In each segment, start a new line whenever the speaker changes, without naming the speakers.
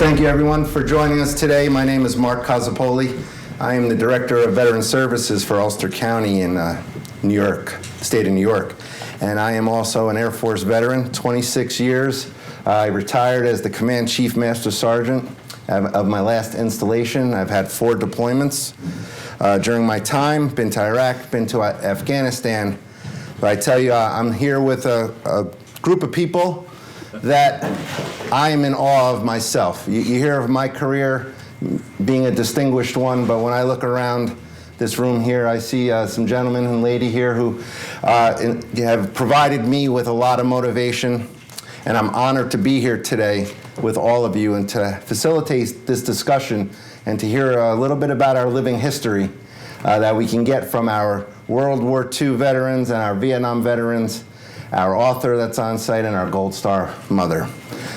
Thank you, everyone, for joining us today. My name is Mark Casapoli. I am the Director of Veteran Services for Ulster County in New York, state of New York. And I am also an Air Force veteran, 26 years. I retired as the Command Chief Master Sergeant of my last installation. I've had 4 deployments during my time, been to Iraq, been to Afghanistan. But I tell you, I'm here with a group of people that I am in awe of myself. You hear of my career being a distinguished one, but when I look around this room here, I see some gentlemen and lady here who have provided me with a lot of motivation, and I'm honored to be here today with all of you and to facilitate this discussion and to hear a little bit about our living history that we can get from our World War II veterans and our Vietnam veterans, our author that's on site, and our Gold Star mother.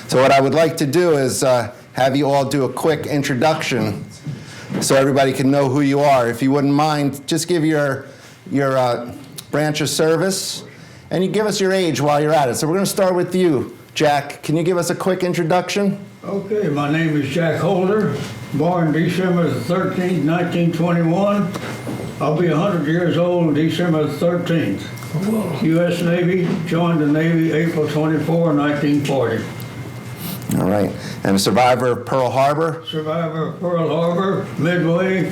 So what I would like to do is have you all do a quick introduction so everybody can know who you are. If you wouldn't mind, just give your branch of service, and you give us your age while you're at it. So we're going to start with you, Jack. Can you give us a quick introduction?
Okay, my name is Jack Holder, born December the 13th, 1921. I'll be 100 years old December the 13th. U.S. Navy, joined the Navy April 24, 1940.
All right. And a survivor of Pearl Harbor?
Survivor of Pearl Harbor, Midway,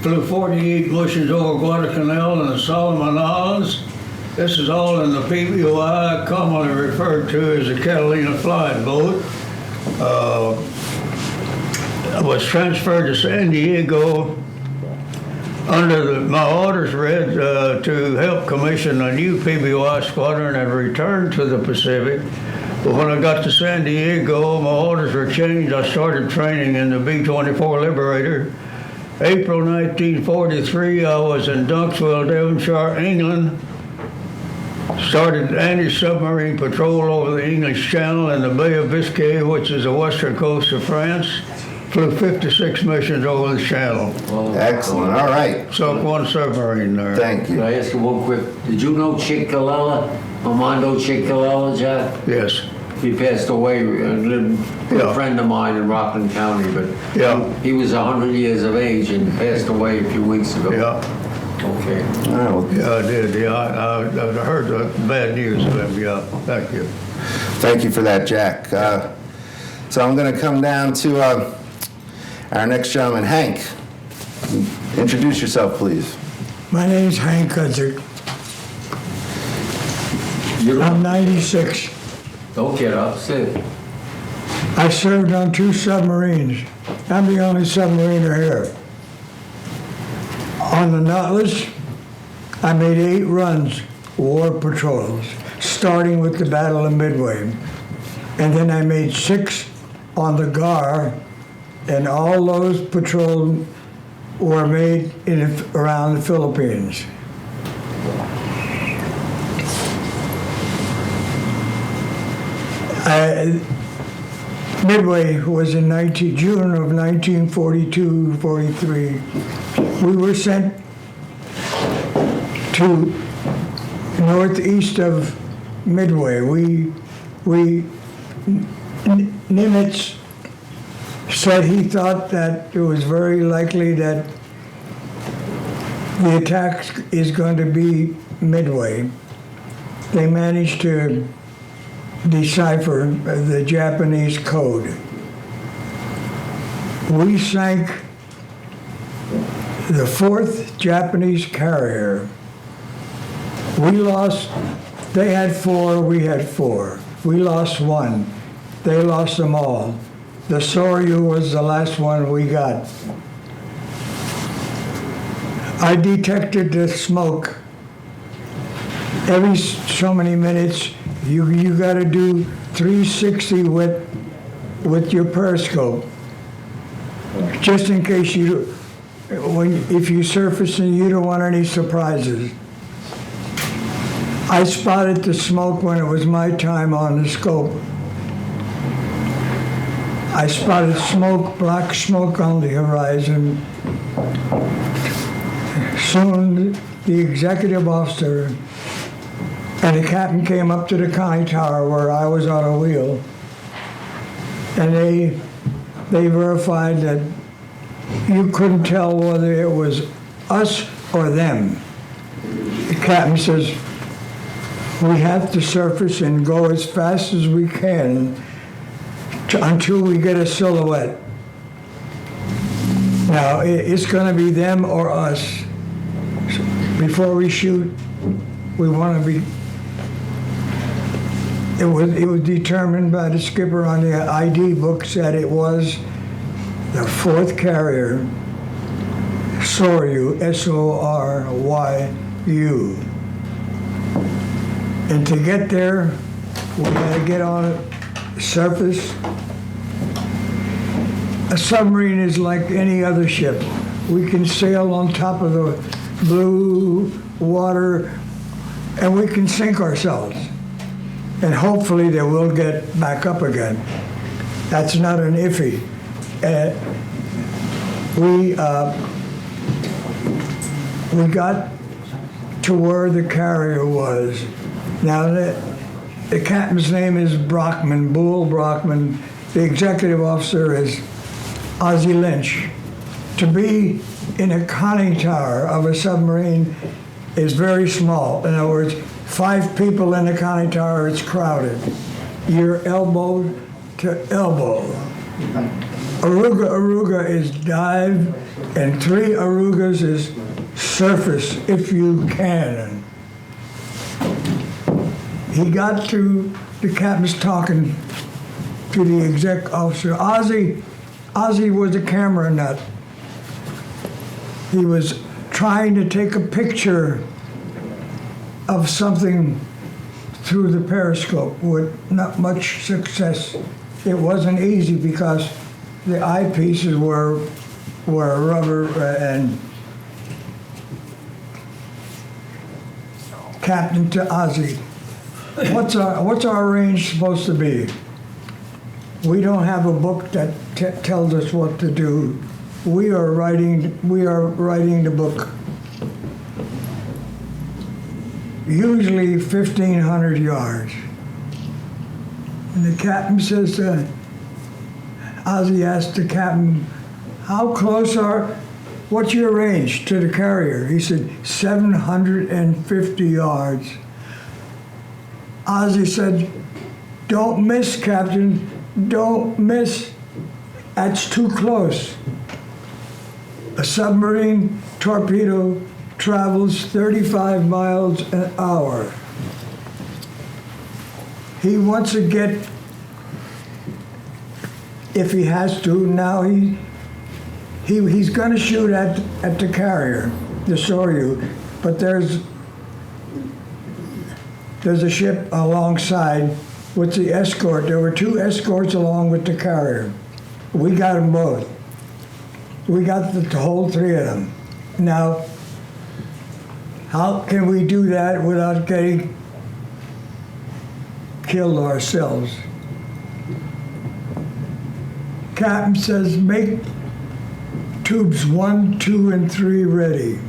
flew 48 missions over Guadalcanal and the Solomon Islands. This is all in the PBOI, commonly referred to as the Catalina Flying Boat. I was transferred to San Diego under my orders read to help commission a new PBOI squadron and return to the Pacific. But when I got to San Diego, my orders were changed. I started training in the B-24 Liberator. April 1943, I was in Dunksville, Devonshire, England. Started anti-submarine patrol over the English Channel and the Bay of Biscay, which is the western coast of France. Flew 56 missions over the channel.
Excellent. All right.
Sunk 1 submarine there.
Thank you.
Can I ask you one quick? Did you know Chick Colella? Armando Chick Colella, Jack?
Yes.
He passed away. A friend of mine in Rockland County, but he was 100 years of age and passed away a few weeks ago.
Yeah.
Okay.
Oh.
Yeah, I did. Yeah, I heard the bad news of him. Yeah. Thank you.
Thank you for that, Jack. So I'm going to come down to our next gentleman, Hank. Introduce yourself, please.
My name's Hank Kudzik. I'm 96.
Don't get upset.
I served on 2 submarines. I'm the only submariner here. On the Nautilus, I made 8 runs, war patrols, starting with the Battle of Midway. And then I made 6 on the Gar, and all those patrols were made around the Philippines. Midway was in June of 1942-43. We were sent to northeast of Midway. Nimitz said he thought that it was very likely that the attack is going to be Midway. They managed to decipher the Japanese code. We sank the 4th Japanese carrier. They had 4, we had 4. We lost 1. They lost them all. The Soryu was the last one we got. I detected the smoke. Every so many minutes, you got to do 360 with your periscope, just in case if you surface and you don't want any surprises. I spotted the smoke when it was my time on the scope. I spotted smoke, black smoke on the horizon. Soon the executive officer and the captain came up to the conning tower where I was on a wheel, and they they verified that you couldn't tell whether it was us or them. The captain says, we have to surface and go as fast as we can until we get a silhouette. Now, it's going to be them or us. Before we shoot, we want to be. It was determined by the skipper on the ID books that it was the fourth carrier, Soryu, S-O-R-Y-U. And to get there, we had to get on the surface. A submarine is like any other ship. We can sail on top of the blue water and we can sink ourselves. And hopefully they will get back up again. That's not an iffy. We got to where the carrier was. Now the captain's name is Brockman, Bull Brockman. The executive officer is Ozzie Lynch. To be in a conning tower of a submarine is very small. In other words, 5 people in the conning tower, it's crowded. You're elbow to elbow. Aruga is dive, and 3 arugas is surface if you can. He got to, the captain's talking to the exec officer. Ozzie was a camera nut. He was trying to take a picture of something through the periscope with not much success. It wasn't easy because the eyepieces were rubber and Captain to Ozzie, what's our range supposed to be? We don't have a book that tells us what to do. We are writing the book. Usually 1,500 yards. And the captain says, Ozzie asked the captain, how close what's your range to the carrier? He said, 750 yards. Ozzie said, don't miss, Captain, don't miss. That's too close. A submarine torpedo travels 35 miles an hour. He wants to get, if he has to, now he's going to shoot at the carrier, the Soryu, but there's a ship alongside with the escort. There were 2 escorts along with the carrier. We got them both. We got the whole 3 of them. Now, how can we do that without getting killed ourselves? Captain says, make tubes 1, 2, and 3 ready.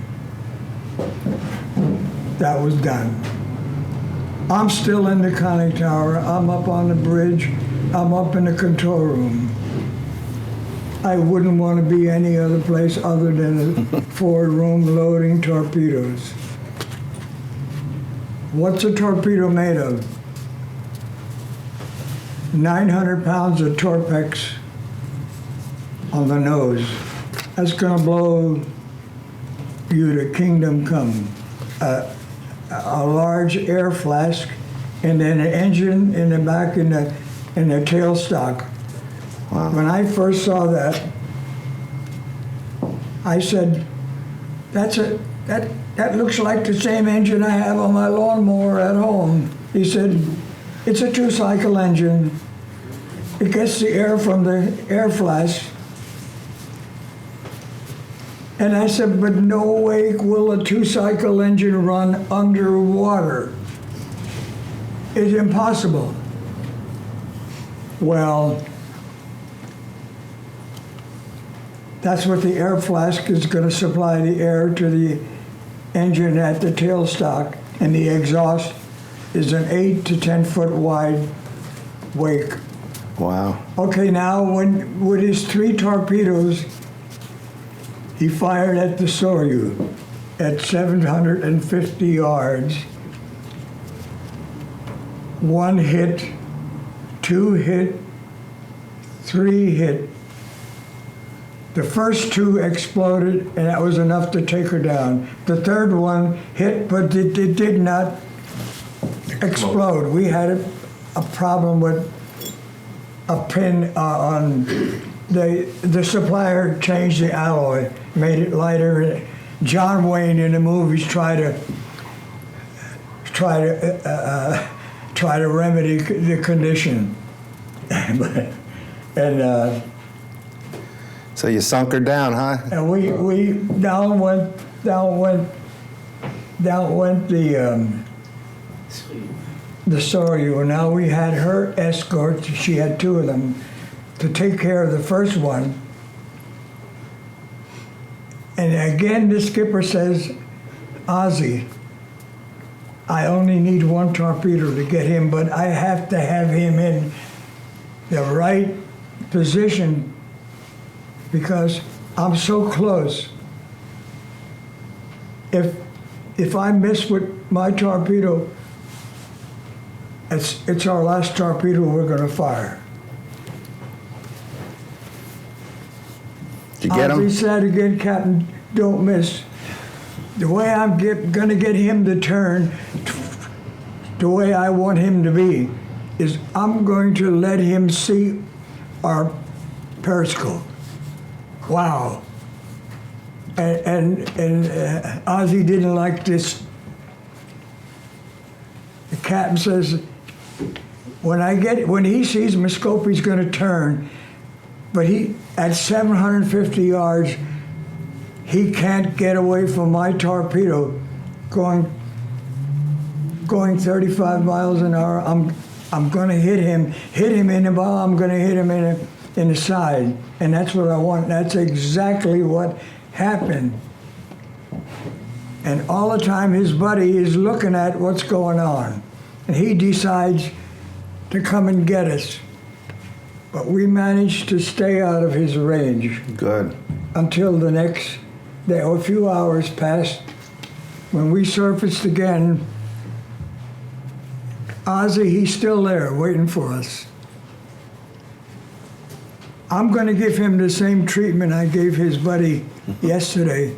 That was done. I'm still in the conning tower. I'm up on the bridge. I'm up in the control room. I wouldn't want to be any other place other than a forward room loading torpedoes. What's a torpedo made of? 900 pounds of Torpex on the nose. That's going to blow you to kingdom come. A large air flask, and then an engine in the back in the tailstock. Wow. When I first saw that, I said, that looks like the same engine I have on my lawnmower at home. He said, it's a 2-cycle engine. It gets the air from the air flask. And I said, but no way will a 2-cycle engine run underwater. It's impossible. Well, that's what the air flask is going to supply the air to the engine at the tailstock, and the exhaust is an 8 to 10 foot wide wake.
Wow.
Okay, now with his 3 torpedoes, he fired at the Soryu at 750 yards. 1 hit, 2 hit, 3 hit. The first 2 exploded, and that was enough to take her down. The third one hit, but it did not explode. We had a problem with a pin on the supplier changed the alloy, made it lighter. John Wayne in the movies tried to remedy the condition,
So you sunk her down, huh?
and we down went the Soryu, and now we had her escort. She had 2 of them to take care of the first one. And again, the skipper says, Ozzy, I only need 1 torpedo to get him, but I have to have him in the right position because I'm so close. If I miss with my torpedo, it's our last torpedo we're going to fire.
Did you get
Ozzy
him?
said again, Captain, don't miss. The way I'm going to get him to turn, the way I want him to be, is I'm going to let him see our periscope. Wow. And Ozzy didn't like this. The captain says, when he sees my scope, he's going to turn, but at 750 yards, he can't get away from my torpedo going 35 miles an hour. I'm going to hit him in the bow. I'm going to hit him in the side, and that's what I want. That's exactly what happened. And all the time, his buddy is looking at what's going on, and he decides to come and get us. But we managed to stay out of his range.
Good.
Until the next day. A few hours passed. When we surfaced again, Ozzy, he's still there waiting for us. I'm going to give him the same treatment I gave his buddy yesterday.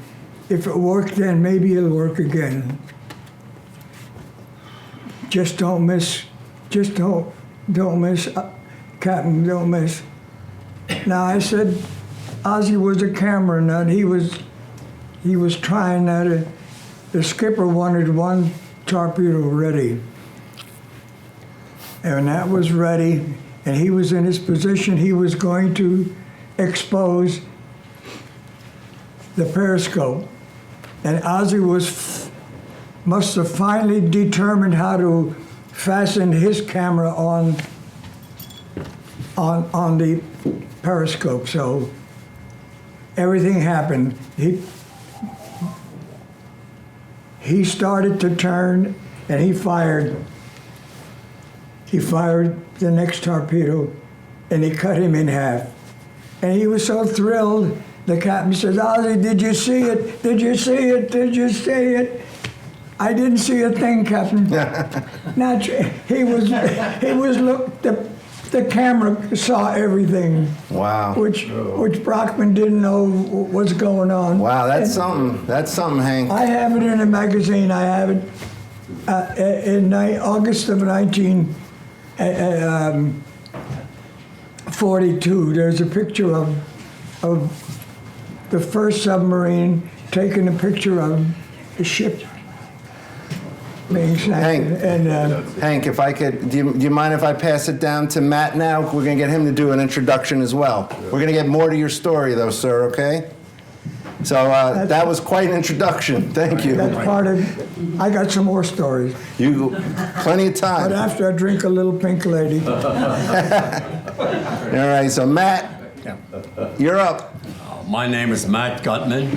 If it worked then, maybe it'll work again. Just don't miss. Just don't miss. Captain, don't miss. Now I said, Ozzy was a camera nut. He was trying that. The skipper wanted 1 torpedo ready, and that was ready. And he was in his position. He was going to expose the periscope, and Ozzy must have finally determined how to fasten his camera on the periscope. So everything happened. He started to turn, and he fired. He fired the next torpedo, and he cut him in half. And he was so thrilled. The captain says, Ozzy, did you see it? Did you see it? Did you see it? I didn't see a thing, Captain. The camera saw everything.
Wow.
Which Brockman didn't know what's going on.
Wow, that's something. That's something, Hank.
I have it in a magazine. I have it in August of 1942. There's a picture of the first submarine taking a picture of the ship being sank.
Hank, Hank, if I could, do you mind if I pass it down to Matt now? We're going to get him to do an introduction as well. We're going to get more to your story, though, sir, okay? So that was quite an introduction. Thank you.
That's part of, I got some more stories.
Plenty of time.
But after I drink a little Pink Lady.
All right, so Matt, you're up.
My name is Matt Gutman.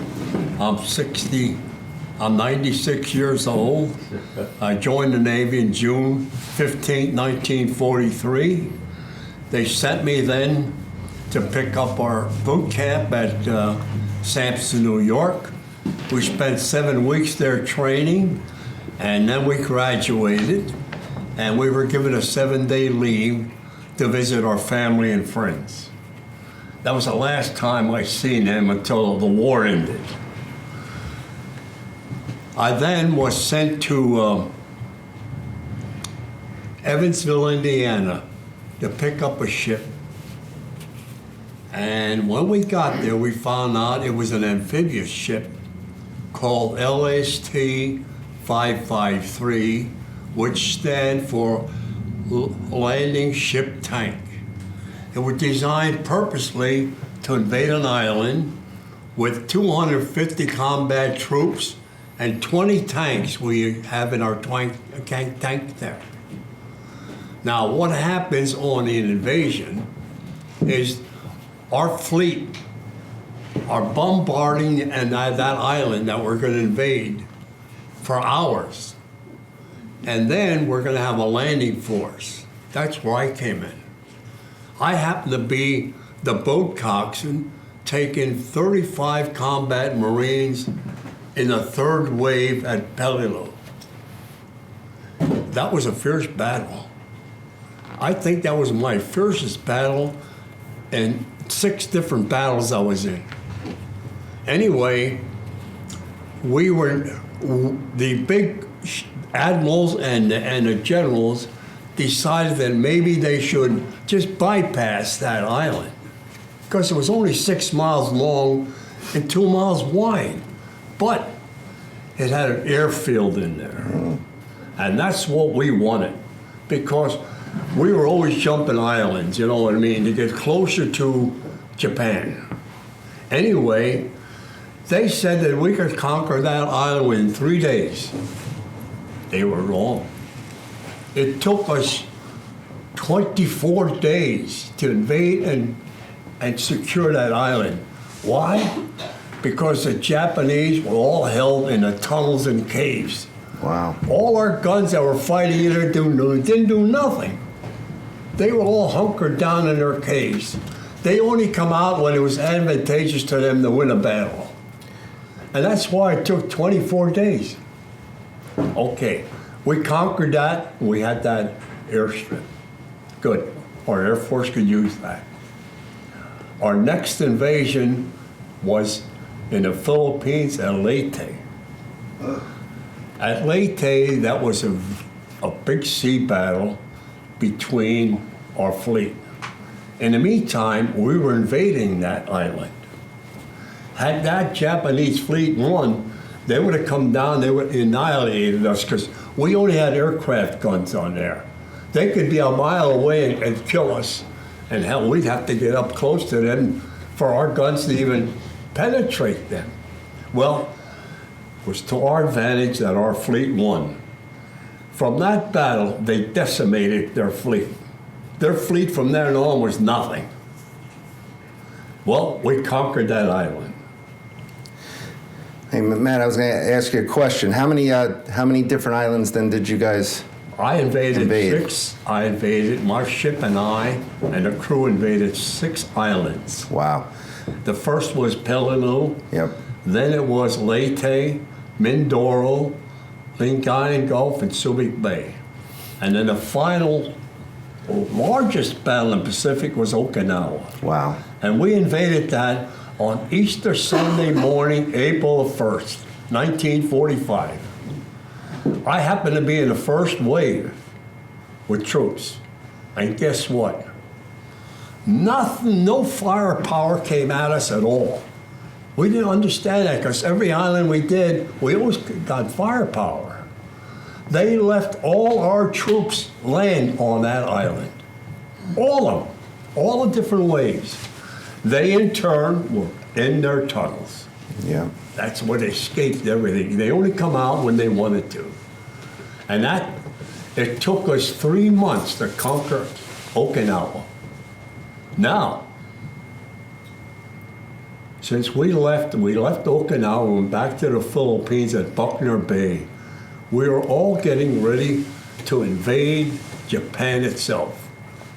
I'm 96 years old. I joined the Navy in June 15, 1943. They sent me then to pick up our boot camp at Sampson, New York. We spent 7 weeks there training, and then we graduated, and we were given a 7-day leave to visit our family and friends. That was the last time I seen them until the war ended. I then was sent to Evansville, Indiana, to pick up a ship. And when we got there, we found out it was an amphibious ship called LST 553, which stand for Landing Ship Tank. It was designed purposely to invade an island with 250 combat troops and 20 tanks we have in our tank there. Now, what happens on an invasion is our fleet are bombarding and that island that we're going to invade for hours. And then we're going to have a landing force. That's where I came in. I happened to be the boat coxswain taking 35 combat Marines in the third wave at Peleliu. That was a fierce battle. I think that was my fiercest battle in 6 different battles I was in. Anyway, we were, the big admirals and the generals decided that maybe they should just bypass that island because it was only 6 miles long and 2 miles wide. But it had an airfield in there. And that's what we wanted because we were always jumping islands, you know what I mean, to get closer to Japan. Anyway, they said that we could conquer that island within 3 days. They were wrong. It took us 24 days to invade and secure that island. Why? Because the Japanese were all held in the tunnels and caves.
Wow.
All our guns that were fighting there didn't do nothing. They were all hunkered down in their caves. They only come out when it was advantageous to them to win a battle. And that's why it took 24 days. Okay, we conquered that, and we had that airstrip. Good, our Air Force could use that. Our next invasion was in the Philippines at Leyte. At Leyte, that was a big sea battle between our fleet. In the meantime, we were invading that island. Had that Japanese fleet won, they would have come down, they would have annihilated us because we only had aircraft guns on there. They could be a mile away and kill us. And hell, we'd have to get up close to them for our guns to even penetrate them. Well, it was to our advantage that our fleet won. From that battle, they decimated their fleet. Their fleet from there on was nothing. Well, we conquered that island.
Hey, Matt, I was going to ask you a question. How many different islands then did you guys
I invaded
invade?
6. I invaded, my ship and I, and the crew invaded 6 islands.
Wow.
The first was Peleliu.
Yep.
Then it was Leyte, Mindoro, Lincoln Gulf, and Subic Bay. And then the final, largest battle in the Pacific was Okinawa.
Wow.
And we invaded that on Easter Sunday morning, April the 1st, 1945. I happened to be in the first wave with troops. And guess what? Nothing, no firepower came at us at all. We didn't understand that because every island we did, we always got firepower. They left all our troops land on that island. All of them, all the different waves. They in turn were in their tunnels.
Yeah.
That's what escaped everything. They only come out when they wanted to. And that, it took us 3 months to conquer Okinawa. Now, since we left Okinawa and went back to the Philippines at Buckner Bay, we were all getting ready to invade Japan itself.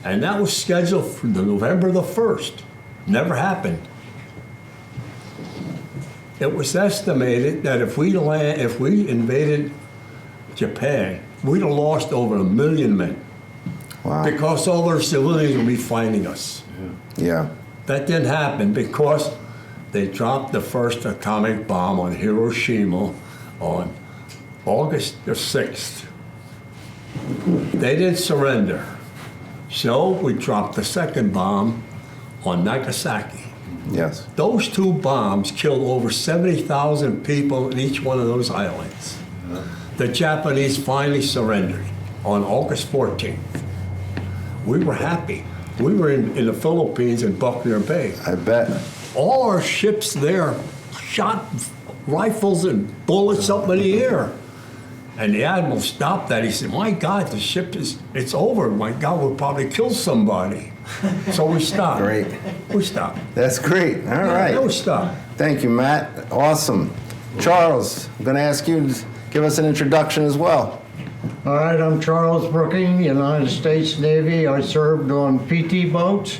And that was scheduled for November the 1st. Never happened. It was estimated that if we invaded Japan, we'd have lost over 1 million men.
Wow.
Because all our civilians would be fighting us.
Yeah.
That didn't happen because they dropped the first atomic bomb on Hiroshima on August the 6th. They didn't surrender. So we dropped the second bomb on Nagasaki.
Yes.
Those two bombs killed over 70,000 people in each one of those islands. The Japanese finally surrendered on August 14th. We were happy. We were in the Philippines in Buckner Bay.
I bet.
All our ships there shot rifles and bullets up in the air. And the admiral stopped that. He said, my God, the ship it's over. My God, we'll probably kill somebody. So we stopped.
Great.
We stopped.
That's great. All right.
Yeah, we stopped.
Thank you, Matt. Awesome. Charles, I'm going to ask you to give us an introduction as well.
All right, I'm Charles Brooking, United States Navy. I served on PT boats,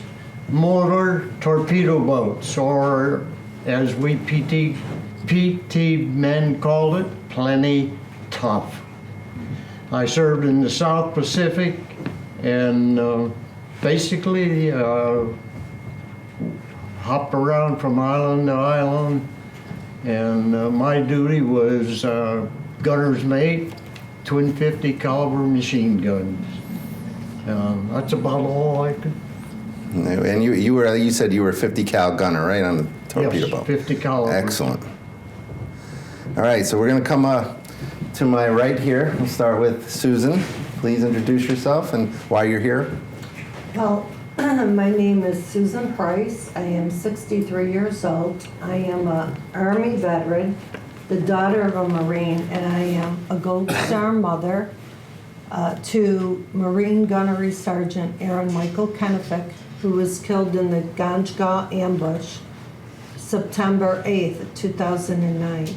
motor torpedo boats, or as we PT men called it, plenty tough. I served in the South Pacific and basically hopped around from island to island, and my duty was gunner's mate, twin 50 caliber machine guns. That's about all I could.
And you said you were a 50 cal gunner, right, on the torpedo
Yes,
boat?
50 caliber.
Excellent. All right, so we're going to come to my right here. We'll start with Susan. Please introduce yourself and why you're here.
Well, my name is Susan Price. I am 63 years old. I am an Army veteran, the daughter of a Marine, and I am a Gold Star mother to Marine Gunnery Sergeant Aaron Michael Kennefick, who was killed in the Ganjgaw ambush September 8th, 2009,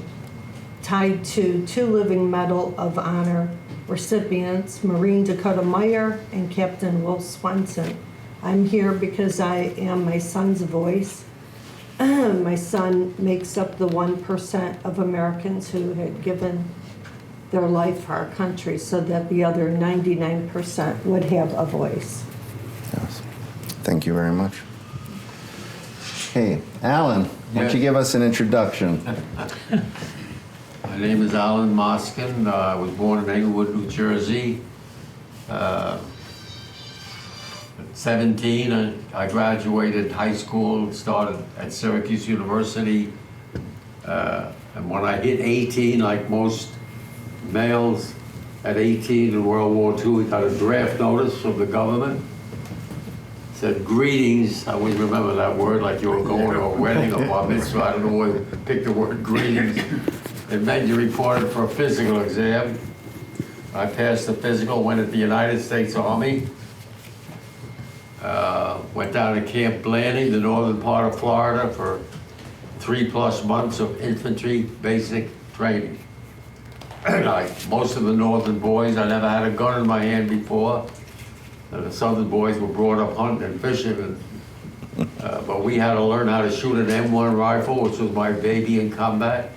tied to 2 Living Medal of Honor recipients, Marine Dakota Meyer and Captain Will Swenson. I'm here because I am my son's voice. My son makes up the 1% of Americans who had given their life for our country so that the other 99% would have a voice.
Yes. Thank you very much. Hey, Alan, why don't you give us an introduction?
My name is Alan Moskin. I was born in Englewood, New Jersey. At 17, I graduated high school, started at Syracuse University. And when I hit 18, like most males at 18 in World War II, we got a draft notice from the government. It said, greetings. I always remember that word, like you were going to a wedding or bar mitzvah. I don't know why they picked the word greetings. It meant you reported for a physical exam. I passed the physical, went at the United States Army. Went down to Camp Blanding, the northern part of Florida, for 3+ months of infantry basic training. Like most of the northern boys, I never had a gun in my hand before. The southern boys were brought up hunting and fishing, but we had to learn how to shoot an M1 rifle, which was my baby in combat.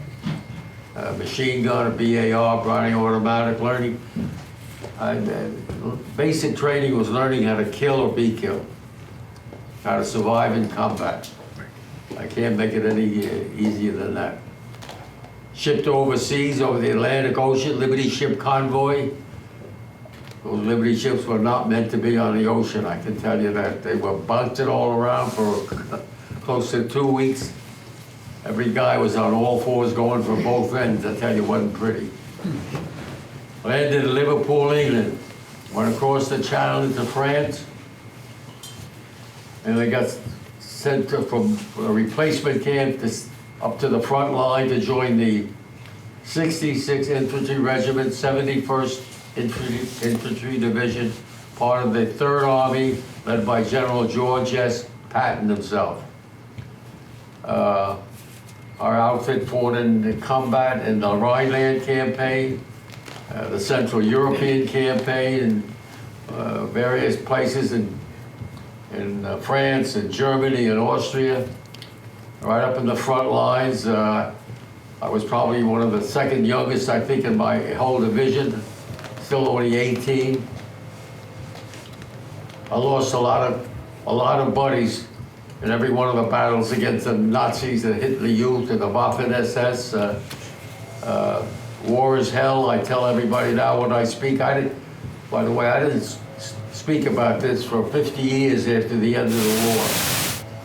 Machine gun, a BAR, Browning automatic, learning. Basic training was learning how to kill or be killed, how to survive in combat. I can't make it any easier than that. Shipped overseas over the Atlantic Ocean, Liberty ship convoy. Those Liberty ships were not meant to be on the ocean, I can tell you that. They were bunted all around for close to 2 weeks. Every guy was on all fours going for both ends. I tell you, it wasn't pretty. Landed in Liverpool, England. Went across the channel into France. And they got sent from a replacement camp up to the front line to join the 66th Infantry Regiment, 71st Infantry Division, part of the 3rd Army, led by General George S. Patton himself. Our outfit fought in combat in the Rhineland campaign, the Central European campaign, and various places in in France and Germany and Austria, right up in the front lines. I was probably one of the second youngest, I think, in my whole division, still only 18. I lost a lot of buddies in every one of the battles against the Nazis that hit the youth and the Waffen-SS. War is hell. I tell everybody now when I speak. By the way, I didn't speak about this for 50 years after the end of the war,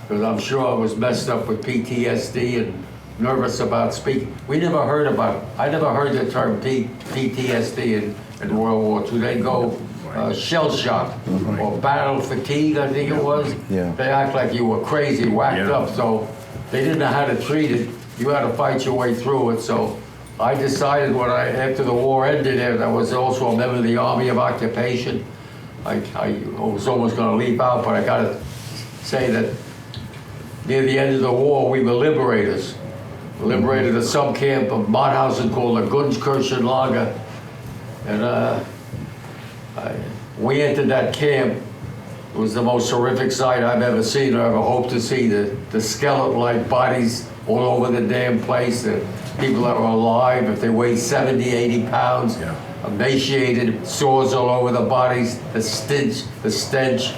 because I'm sure I was messed up with PTSD and nervous about speaking. I never heard the term PTSD in World War II. They go shell shock or battle fatigue, I think it was.
Yeah.
They act like you were crazy, whacked up, so they didn't know how to treat it. You had to fight your way through it. So I decided after the war ended, I was also a member of the Army of Occupation. I was almost going to leap out, but I got to say that near the end of the war, we were liberators. We liberated a sub-camp of Mauthausen called the Gunskirchenlager. And we entered that camp. It was the most horrific sight I've ever seen or ever hoped to see. The skeleton-like bodies all over the damn place. The people that were alive, if they weighed 70, 80 pounds, emaciated, sores all over the bodies, the stench.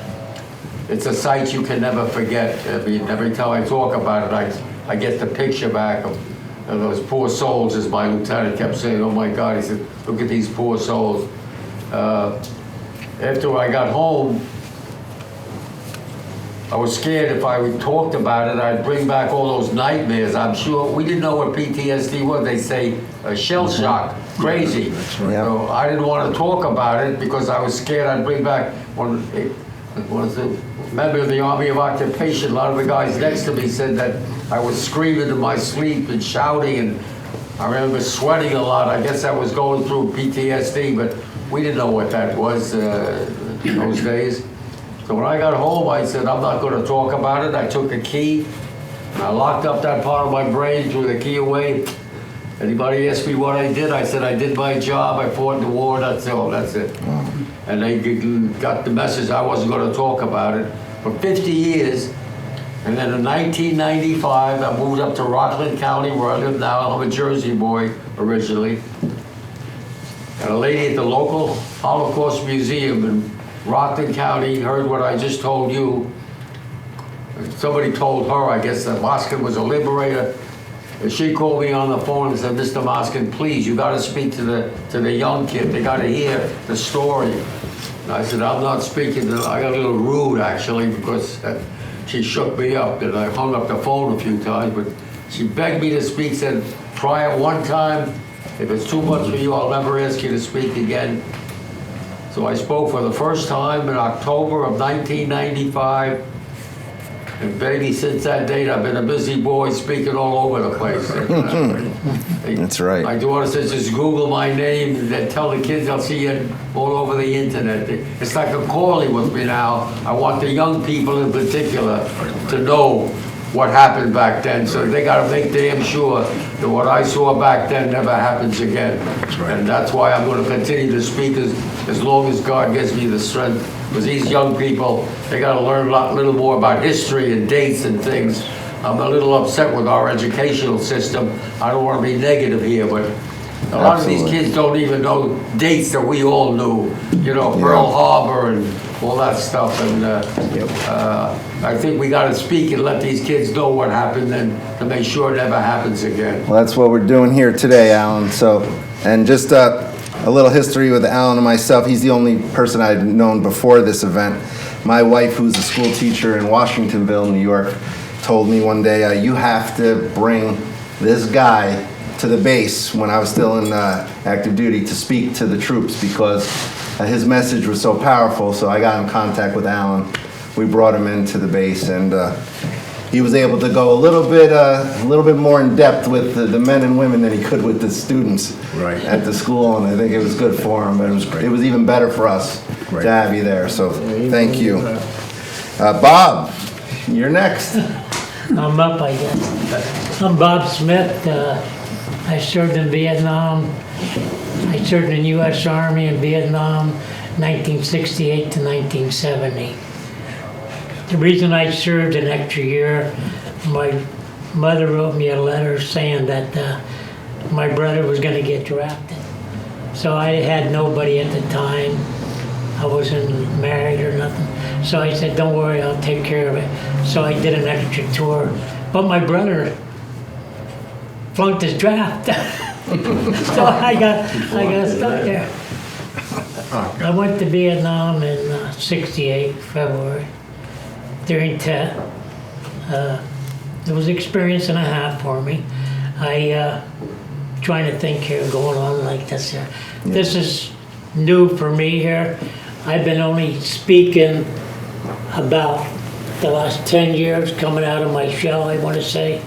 It's a sight you can never forget. I mean, every time I talk about it, I get the picture back of those poor souls, as my lieutenant kept saying. Oh my God, he said, look at these poor souls. After I got home, I was scared if I talked about it, I'd bring back all those nightmares. I'm sure we didn't know what PTSD was. They say shell shock, crazy.
That's right.
So I didn't want to talk about it because I was scared I'd bring back one was a member of the Army of Occupation. A lot of the guys next to me said that I was screaming in my sleep and shouting, and I remember sweating a lot. I guess I was going through PTSD, but we didn't know what that was in those days. So when I got home, I said, I'm not going to talk about it. I took a key, and I locked up that part of my brain, threw the key away. Anybody asked me what I did, I said, I did my job, I fought in the war, that's all, that's it. And they got the message I wasn't going to talk about it for 50 years. And then in 1995, I moved up to Rockland County, where I live now. I'm a Jersey boy originally. And a lady at the local Holocaust Museum in Rockland County heard what I just told you. Somebody told her, I guess, that Moskin was a liberator. And she called me on the phone and said, Mr. Moskin, please, you got to speak to the young kid. They got to hear the story. And I said, I'm not speaking. I got a little rude, actually, because she shook me up. And I hung up the phone a few times. But she begged me to speak, said, try it one time. If it's too much for you, I'll never ask you to speak again. So I spoke for the first time in October of 1995. And baby, since that date, I've been a busy boy speaking all over the place.
That's right.
My daughter says, just Google my name and then tell the kids I'll see it all over the internet. It's like a calling with me now. I want the young people in particular to know what happened back then. So they got to make damn sure that what I saw back then never happens again.
That's right.
And that's why I'm going to continue to speak as long as God gives me the strength. Because these young people, they got to learn a little more about history and dates and things. I'm a little upset with our educational system. I don't want to be negative here, but a lot of these kids don't even know dates that we all knew. You know, Pearl Harbor and all that stuff. And I think we got to speak and let these kids know what happened and to make sure it never happens again.
Well, that's what we're doing here today, Alan. So, and just a little history with Alan and myself. He's the only person I'd known before this event. My wife, who's a school teacher in Washingtonville, New York, told me one day, you have to bring this guy to the base when I was still in active duty to speak to the troops because his message was so powerful. So I got in contact with Alan. We brought him into the base, and he was able to go a little bit more in depth with the men and women than he could with the students at the school, and I think it was good for him. But it was even better for us to have you there. So thank you, Bob. You're next.
I'm up, I guess. I'm Bob Smith. I served in Vietnam. I served in the U.S. Army in Vietnam, 1968 to 1970. The reason I served an extra year, my mother wrote me a letter saying that my brother was going to get drafted. So I had nobody at the time. I wasn't married or nothing. So I said, don't worry, I'll take care of it. So I did an extra tour. But my brother flunked his draft. So I got stuck there. I went to Vietnam in 68, February, during Tet. It was an experience and a half for me. Trying to think here, going on like this here. This is new for me here. I've been only speaking about the last 10 years, coming out of my shell, I want to say.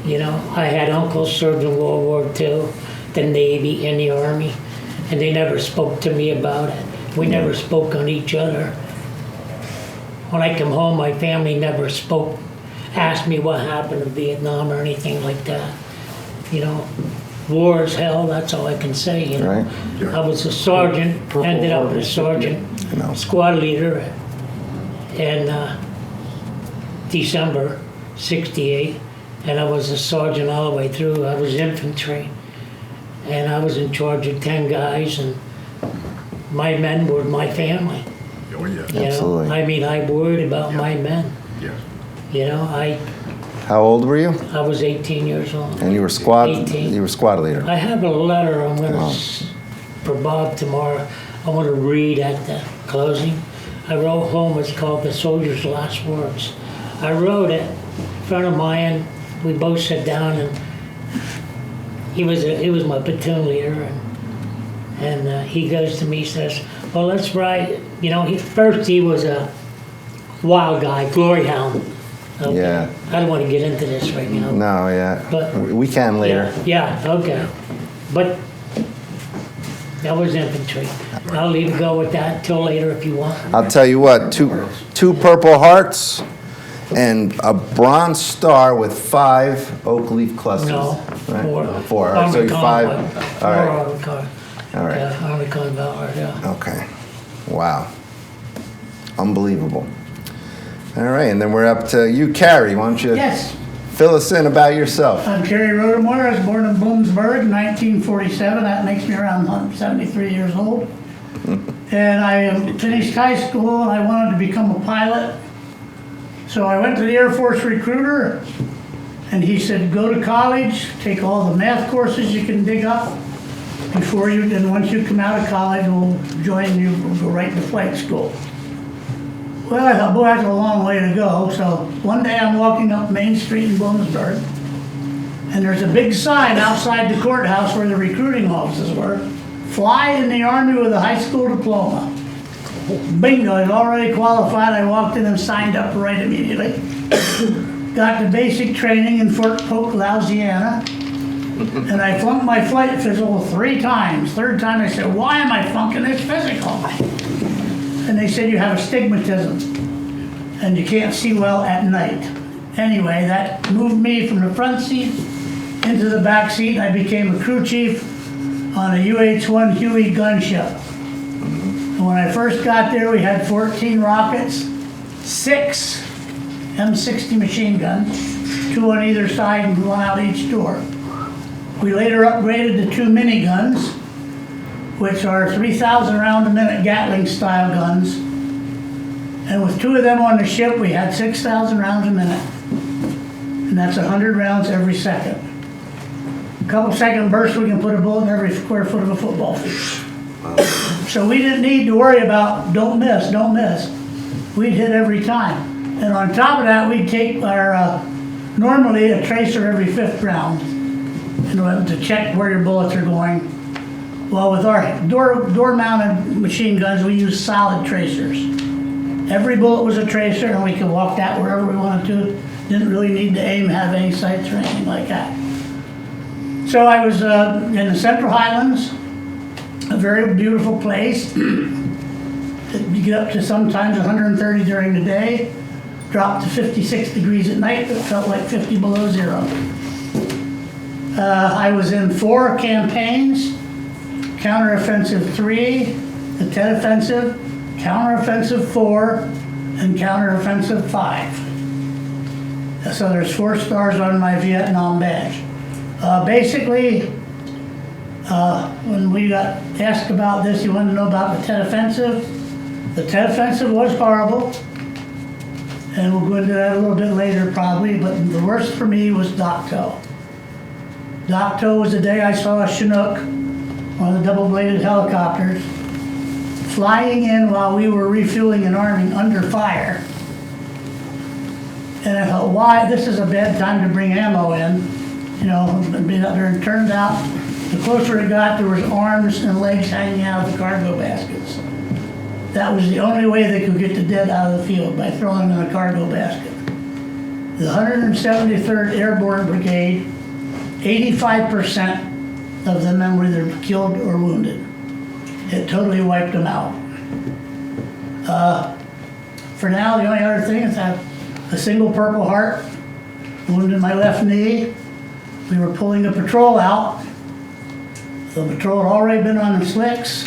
You know, I had uncles served in World War II, the Navy and the Army, and they never spoke to me about it. We never spoke on each other. When I come home, my family never spoke, asked me what happened in Vietnam or anything like that. You know, war is hell, that's all I can say, you know.
Right.
I was a sergeant, ended up as a sergeant, squad leader in December 68, and I was a sergeant all the way through. I was infantry, and I was in charge of 10 guys, and my men were my family.
Oh, yeah.
You
Absolutely.
know? I mean, I worried about my men.
Yeah.
You know,
How old were you?
I was 18 years old.
And you were squad.
18.
You were squad leader.
I have a letter I'm going to,
Wow.
for Bob tomorrow, I want to read at the closing. I wrote home, it's called The Soldier's Last Words. I wrote it, a friend of mine, we both sat down, and he was my platoon leader, and he goes to me, he says, well, let's write, you know, first he was a wild guy, glory hound. Okay.
Yeah.
I don't want to get into this right now.
No, yeah.
But-
We can later.
Yeah, okay. But that was infantry. I'll leave it go with that till later if you want.
I'll tell you what, two Purple Hearts and a Bronze Star with 5 oak leaf clusters.
No,
Right?
4.
4.
Army
So you're 5.
Convoy.
All right.
Army Convoy.
All right.
Yeah, Army Convoy, yeah.
Okay. Wow. Unbelievable. All right, and then we're up to you, Carrie. Why don't you
Yes,
fill us in about yourself?
I'm Kerry Rodemoyer. I was born in Bloomsburg in 1947. That makes me around 73 years old. And I finished high school and I wanted to become a pilot. So I went to the Air Force recruiter and he said, go to college, take all the math courses you can dig up before you, and once you come out of college, we'll join you, we'll go right to flight school. Well, I thought, boy, that's a long way to go. So one day I'm walking up Main Street in Bloomsburg, and there's a big sign outside the courthouse where the recruiting offices were. Fly in the Army with a high school diploma. Bingo, I was already qualified. I walked in and signed up right immediately. Got the basic training in Fort Polk, Louisiana. And I flunked my flight physical 3 times. Third time I said, why am I flunking this physical? And they said, you have astigmatism and you can't see well at night. Anyway, that moved me from the front seat into the back seat. I became a crew chief on a UH-1 Huey gunship. And when I first got there, we had 14 rockets, 6 M60 machine guns, 2 on either side and 1 out each door. We later upgraded to 2 miniguns, which are 3,000 round a minute Gatling style guns. And with 2 of them on the ship, we had 6,000 rounds a minute. And that's 100 rounds every second. A couple second bursts, we can put a bullet in every square foot of a football field. So we didn't need to worry about don't miss, don't miss. We'd hit every time. And on top of that, we'd take our, normally a tracer every 5th round, you know, to check where your bullets are going. Well, with our door-mounted machine guns, we use solid tracers. Every bullet was a tracer, and we could walk that wherever we wanted to. Didn't really need to aim, have any sights or anything like that. So I was in the Central Highlands, a very beautiful place. You get up to sometimes 130 during the day, drop to 56 degrees at night, but it felt like 50 below zero. I was in 4 campaigns. Counteroffensive 3, the Tet Offensive, Counteroffensive 4, and counteroffensive 5. So there's 4 stars on my Vietnam badge. Basically, when we got asked about this, you wanted to know about the Tet Offensive. The Tet Offensive was horrible, and we'll go into that a little bit later probably, but the worst for me was Dak To. Dak To was the day I saw a Chinook, one of the double-bladed helicopters, flying in while we were refueling and arming under fire. And I thought, why, this is a bad time to bring ammo in, you know, and being up there. And it turned out, the closer it got, there was arms and legs hanging out of the cargo baskets. That was the only way they could get the dead out of the field, by throwing them in a cargo basket. The 173rd Airborne Brigade, 85% of the men were either killed or wounded. It totally wiped them out. For now, the only other thing is I have a single Purple Heart, wound in my left knee. We were pulling a patrol out. The patrol had already been on the slicks.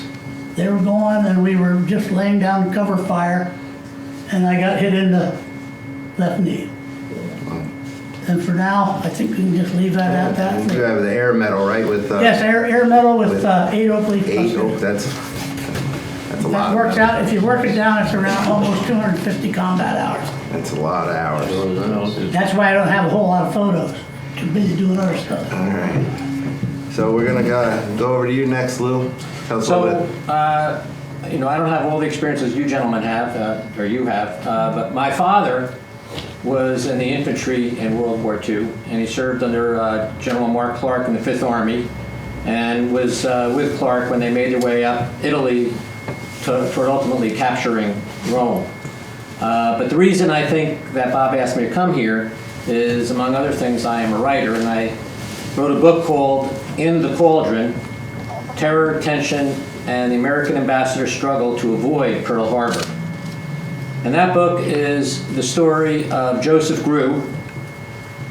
They were going, and we were just laying down cover fire, and I got hit in the left knee. And for now, I think we can just leave that at that.
You have the air medal, right? With
Yes, air medal with 8 oak leaf
8
clusters.
oak. That's a lot.
That
of
works
medal.
out, if you work it down, it's around almost 250 combat hours.
That's a lot of hours.
That's why I don't have a whole lot of photos. Too busy doing other stuff.
All right. So we're gonna go over to you next, Lou. Tell us a little bit.
You know, I don't have all the experiences you gentlemen have, or you have, but my father was in the infantry in World War II, and he served under General Mark Clark in the 5th Army, and was with Clark when they made their way up Italy toward ultimately capturing Rome. But the reason I think that Bob asked me to come here is, among other things, I am a writer, and I wrote a book called In the Cauldron: Terror, Tension, and the American Ambassador's Struggle to Avoid Pearl Harbor. And that book is the story of Joseph Grew,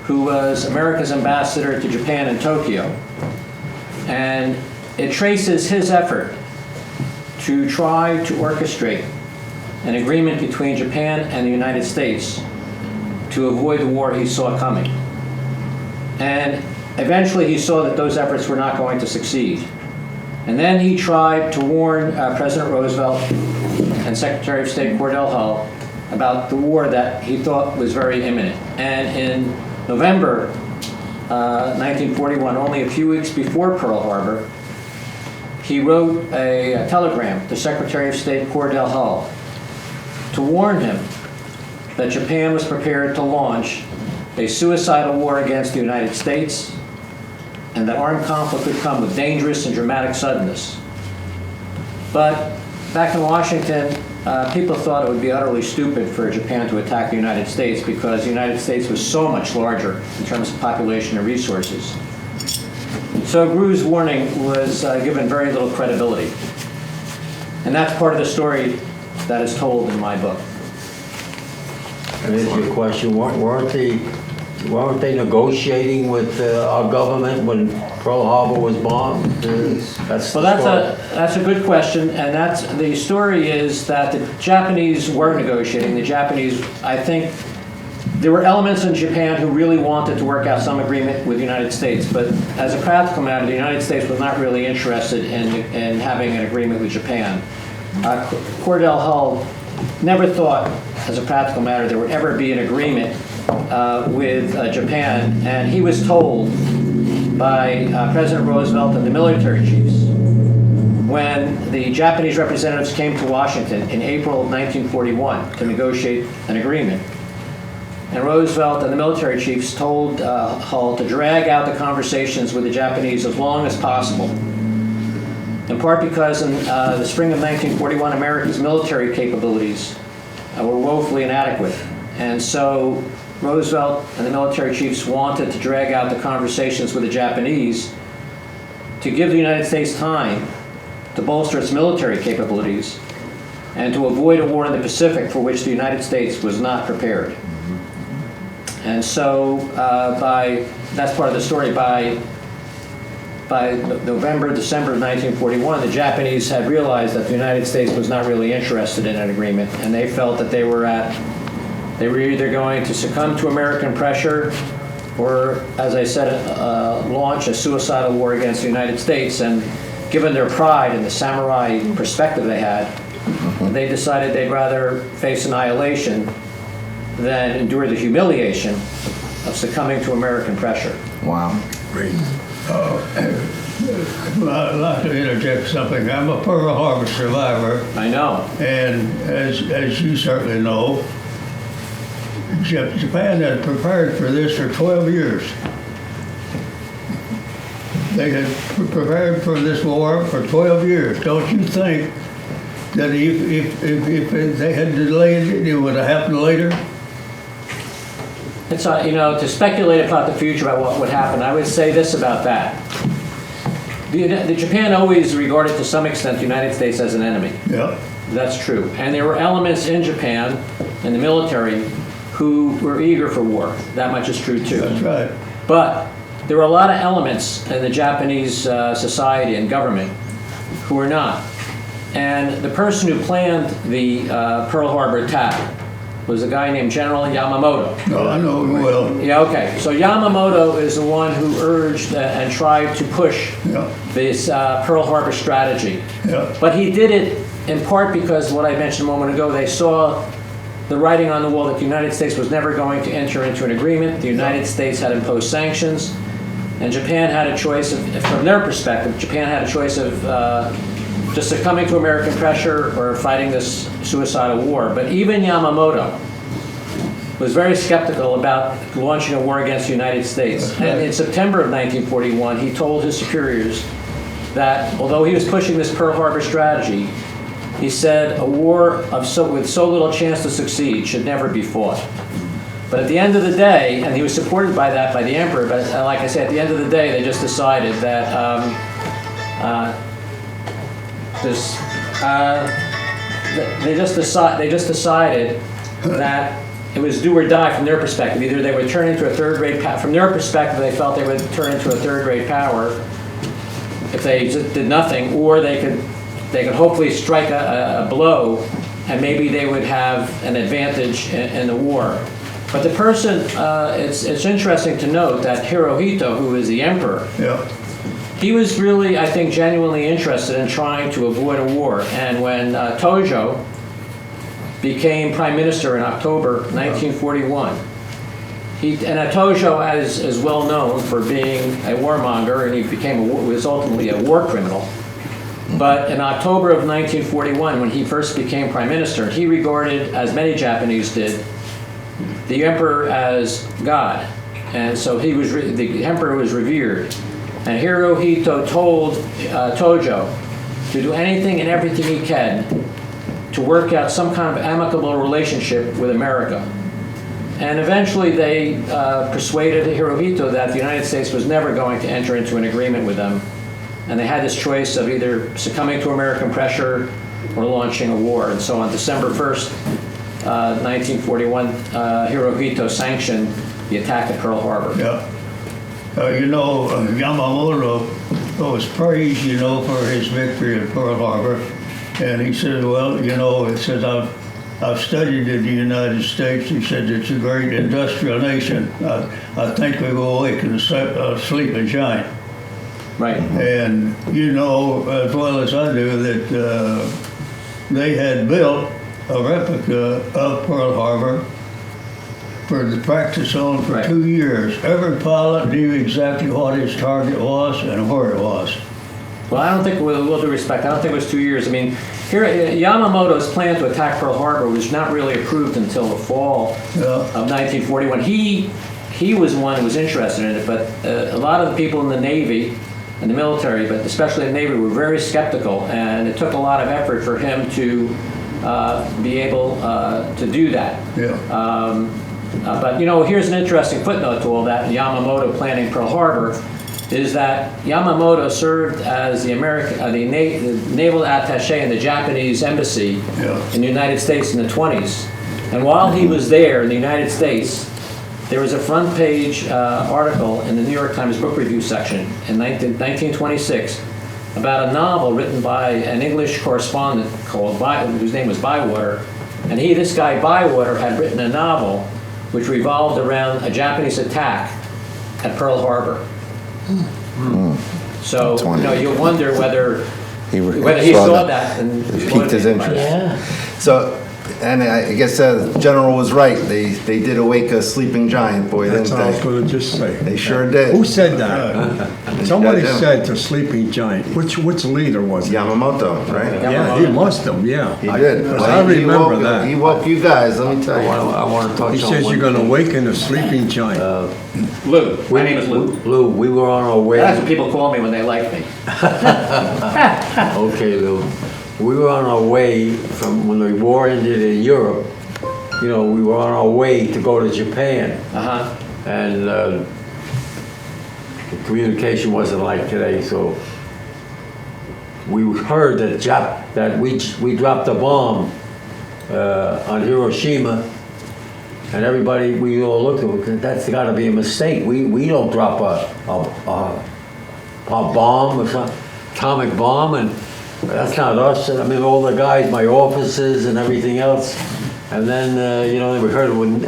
who was America's ambassador to Japan in Tokyo. And it traces his effort to try to orchestrate an agreement between Japan and the United States to avoid the war he saw coming. And eventually he saw that those efforts were not going to succeed. And then he tried to warn President Roosevelt and Secretary of State Cordell Hull about the war that he thought was very imminent. And in November 1941, only a few weeks before Pearl Harbor, he wrote a telegram to Secretary of State Cordell Hull to warn him that Japan was prepared to launch a suicidal war against the United States, and that armed conflict would come with dangerous and dramatic suddenness. But back in Washington, people thought it would be utterly stupid for Japan to attack the United States, because the United States was so much larger in terms of population and resources. So Grew's warning was given very little credibility. And that's part of the story that is told in my book.
And it's your question, weren't they negotiating with our government when Pearl Harbor was bombed?
That's a good question, and the story is that the Japanese were negotiating. The Japanese, I think, there were elements in Japan who really wanted to work out some agreement with the United States, but as a practical matter, the United States was not really interested in having an agreement with Japan. Cordell Hull never thought, as a practical matter, there would ever be an agreement with Japan, and he was told by President Roosevelt and the military chiefs when the Japanese representatives came to Washington in April of 1941 to negotiate an agreement. And Roosevelt and the military chiefs told Hull to drag out the conversations with the Japanese as long as possible, in part because in the spring of 1941, America's military capabilities were woefully inadequate. And so Roosevelt and the military chiefs wanted to drag out the conversations with the Japanese to give the United States time to bolster its military capabilities and to avoid a war in the Pacific for which the United States was not prepared. And so that's part of the story. By by November, December of 1941, the Japanese had realized that the United States was not really interested in an agreement, and they felt that they were either going to succumb to American pressure or, as I said, launch a suicidal war against the United States. And given their pride and the samurai perspective they had, they decided they'd rather face annihilation than endure the humiliation of succumbing to American pressure.
Wow.
Great.
I'd like to interject something. I'm a Pearl Harbor survivor,
I know.
and as you certainly know, Japan had prepared for this for 12 years. They had prepared for this war for 12 years. Don't you think that if they had delayed it, it would have happened later?
It's, to speculate about the future, about what would happen, I would say this about that. The Japan always regarded to some extent the United States as an enemy.
Yeah.
That's true. And there were elements in Japan, in the military, who were eager for war. That much is true too.
That's right.
But there were a lot of elements in the Japanese society and government who were not. And the person who planned the Pearl Harbor attack was a guy named General Yamamoto.
No, I know him well.
Yeah, okay. So Yamamoto is the one who urged and tried to push
Yeah.
this Pearl Harbor strategy.
Yeah.
But he did it in part because, what I mentioned a moment ago, they saw the writing on the wall that the United States was never going to enter into an agreement. The United States had imposed sanctions, and Japan had a choice of, from their perspective, Japan had a choice of just succumbing to American pressure or fighting this suicidal war. But even Yamamoto was very skeptical about launching a war against the United States. And in September of 1941, he told his superiors that although he was pushing this Pearl Harbor strategy, he said a war with so little chance to succeed should never be fought. But at the end of the day, and he was supported by that by the emperor, but like I said, at the end of the day, they just decided that they just decided that it was do or die from their perspective. Either they would turn into a third-rate power. From their perspective, they felt they would turn into a third-rate power if they just did nothing, or they could hopefully strike a blow, and maybe they would have an advantage in the war. But the person, it's interesting to note that Hirohito, who is the emperor,
Yeah.
he was really, I think, genuinely interested in trying to avoid a war. And when Tojo became prime minister in October 1941, Tojo is well known for being a warmonger, and he was ultimately a war criminal. But in October of 1941, when he first became prime minister, he regarded, as many Japanese did, the emperor as God. And so the emperor was revered. And Hirohito told Tojo to do anything and everything he can to work out some kind of amicable relationship with America. And eventually they persuaded Hirohito that the United States was never going to enter into an agreement with them. And they had this choice of either succumbing to American pressure or launching a war. And so on December 1st, 1941, Hirohito sanctioned the attack at Pearl Harbor.
Yeah. Yamamoto was praised, for his victory at Pearl Harbor. And he said, well, it says, I've studied in the United States. He said, it's a great industrial nation. I think we will awaken, sleep and shine.
Right.
And as well as I do that they had built a replica of Pearl Harbor for the practice zone for 2 years. Every pilot knew exactly what his target was and where it was.
Well, I don't think, with all due respect, I don't think it was 2 years. I mean, here, Yamamoto's plan to attack Pearl Harbor was not really approved until the fall of 1941. He was one who was interested in it, but a lot of the people in the Navy and the military, but especially the Navy, were very skeptical, and it took a lot of effort for him to be able to do that.
Yeah.
But here's an interesting footnote to all that. Yamamoto planning Pearl Harbor is that Yamamoto served as the naval attaché in the Japanese embassy in the United States in the 1920s. And while he was there in the United States, There was a front page article in the New York Times book review section in 1926 about a novel written by an English correspondent whose name was Bywater. And this guy Bywater had written a novel which revolved around a Japanese attack at Pearl Harbor. So, you wonder whether he saw that and
piqued his interest.
Yeah.
So, and I guess the general was right. They did awake a sleeping giant, boy,
That's
didn't
what I was
they?
going to just say.
They sure did.
Who said that? Somebody
Yeah,
said to sleeping giant. Which leader was it?
Yamamoto, right?
Yeah, he must have, yeah.
He did.
I remember
he
that.
He woke you guys, let me tell you.
I want to touch on
He says
one
you're going to
thing.
awaken a sleeping giant.
Lou. My name is Lou.
Lou, we were on our way.
That's what people call me when they like me.
Okay, Lou. We were on our way from when the war ended in Europe. We were on our way to go to Japan.
Uh-huh.
And the communication wasn't like today, so we heard that we dropped a bomb on Hiroshima, and we all looked at it. That's got to be a mistake. We don't drop a bomb or something, atomic bomb, and that's not us. I mean, all the guys, my officers and everything else. And then, we heard when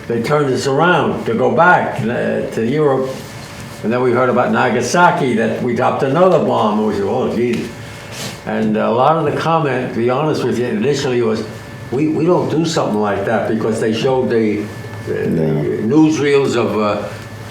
they turned us around to go back to Europe. And then we heard about Nagasaki, that we dropped another bomb. And we said, oh, geez. And a lot of the comment, to be honest with you, initially was, we don't do something like that, because they showed the newsreels of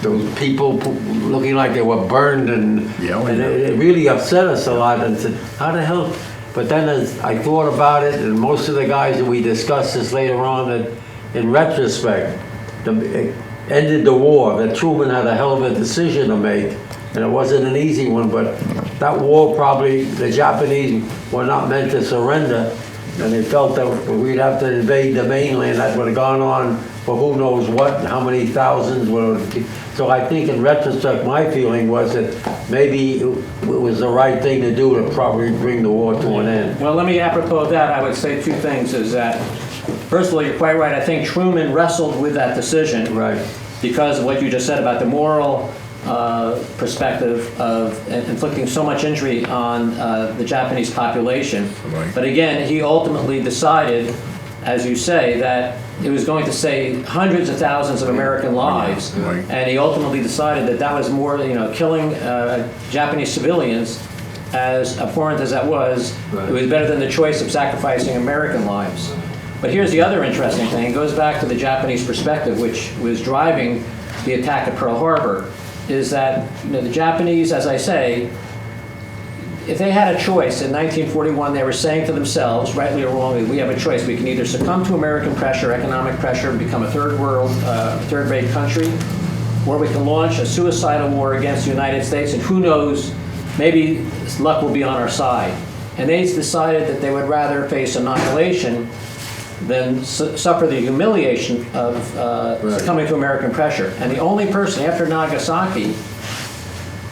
those people looking like they were burned, and it really upset us a lot, and said, how the hell? But then as I thought about it, and most of the guys that we discussed this later on, that in retrospect, it ended the war, that Truman had a hell of a decision to make, and it wasn't an easy one, but that war probably, the Japanese were not meant to surrender, and they felt that we'd have to invade the mainland. That would have gone on for who knows what, and how many thousands. So I think in retrospect, my feeling was that maybe it was the right thing to do to probably bring the war to an end.
Well, let me, apropos of that, I would say two things, is that, first of all, you're quite right. I think Truman wrestled with that decision.
Right.
Because of what you just said about the moral perspective of inflicting so much injury on the Japanese population.
Right.
But again, he ultimately decided, as you say, that it was going to save hundreds of thousands of American lives.
Right.
And he ultimately decided that that was more, killing Japanese civilians, as abhorrent as that was, it was better than the choice of sacrificing American lives. But here's the other interesting thing. It goes back to the Japanese perspective, which was driving the attack at Pearl Harbor, is that the Japanese, as I say, if they had a choice in 1941, they were saying to themselves, rightly or wrongly, we have a choice. We can either succumb to American pressure, economic pressure, and become a third-rate country, or we can launch a suicidal war against the United States, and who knows, maybe luck will be on our side. And they decided that they would rather face annihilation than suffer the humiliation of succumbing to American pressure. And the only person after Nagasaki,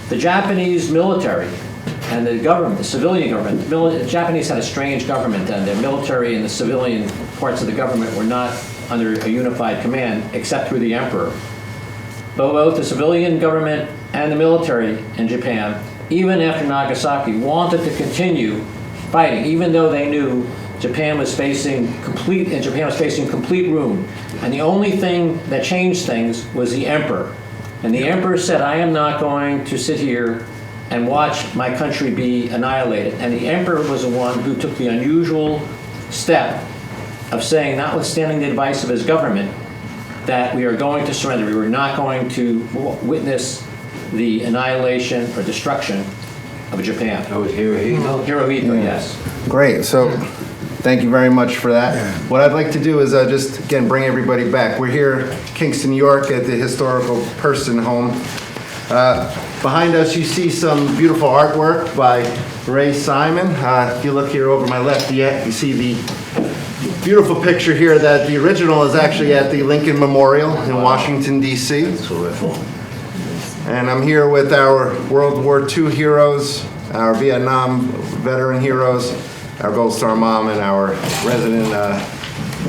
the Japanese military and the government, the civilian government, the Japanese had a strange government, and their military and the civilian parts of the government were not under a unified command except through the emperor. But both the civilian government and the military in Japan, even after Nagasaki, wanted to continue fighting, even though they knew Japan was facing complete ruin. And the only thing that changed things was the emperor. And the emperor said, I am not going to sit here and watch my country be annihilated. And the emperor was the one who took the unusual step of saying, notwithstanding the advice of his government, that we are going to surrender. We were not going to witness the annihilation or destruction of Japan.
That was Hirohito?
Hirohito, yes.
Great. So thank you very much for that. What I'd like to do is just, again, bring everybody back. We're here, Kingston, New York, at the Historical Person Home. Behind us, you see some beautiful artwork by Ray Simon. If you look here over my left, you see the beautiful picture here that the original is actually at the Lincoln Memorial in Washington, D.C. And I'm here with our World War II heroes, our Vietnam veteran heroes, our Gold Star mom, and our resident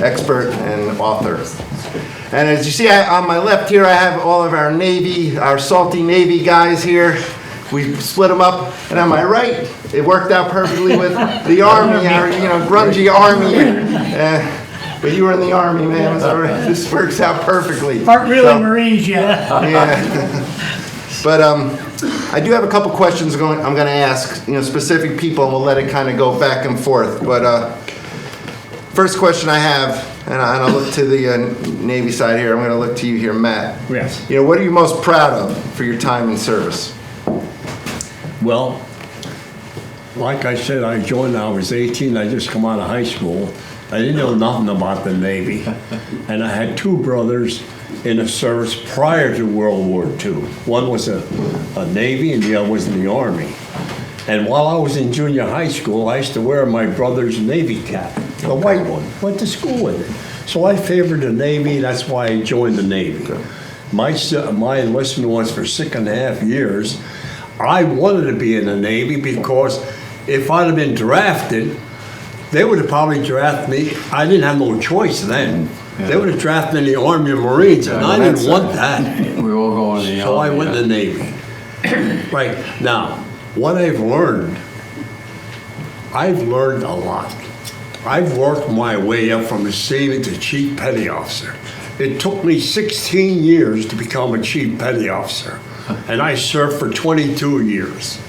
expert and author. And as you see on my left here, I have all of our Navy, our salty Navy guys here. We split them up. And on my right, it worked out perfectly with the Army, our grungy Army. But you were in the Army, man. So this works out perfectly.
Aren't really
So,
Marines yet.
yeah. But I do have a couple questions I'm going to ask, specific people, and we'll let it kind of go back and forth. But first question I have, and I'll look to the Navy side here. I'm going to look to you here, Matt.
Yes.
What are you most proud of for your time in service?
Well, like I said, I joined when I was 18. I just come out of high school. I didn't know nothing about the Navy. And I had two brothers in the service prior to World War II. One was a Navy and the other was in the Army. And while I was in junior high school, I used to wear my brother's Navy cap, the white one. Went to school with it. So I favored the Navy, that's why I joined the Navy. My enlistment was for 6.5 years. I wanted to be in the Navy because if I'd have been drafted, they would have probably drafted me. I didn't have no choice then. Yeah. They would have drafted me in the Army and Marines, and I didn't want that.
We all go in the Army.
So I went to the Navy. Right. Now, what I've learned a lot. I've worked my way up from a seaman to chief petty officer. It took me 16 years to become a chief petty officer, and I served for 22 years.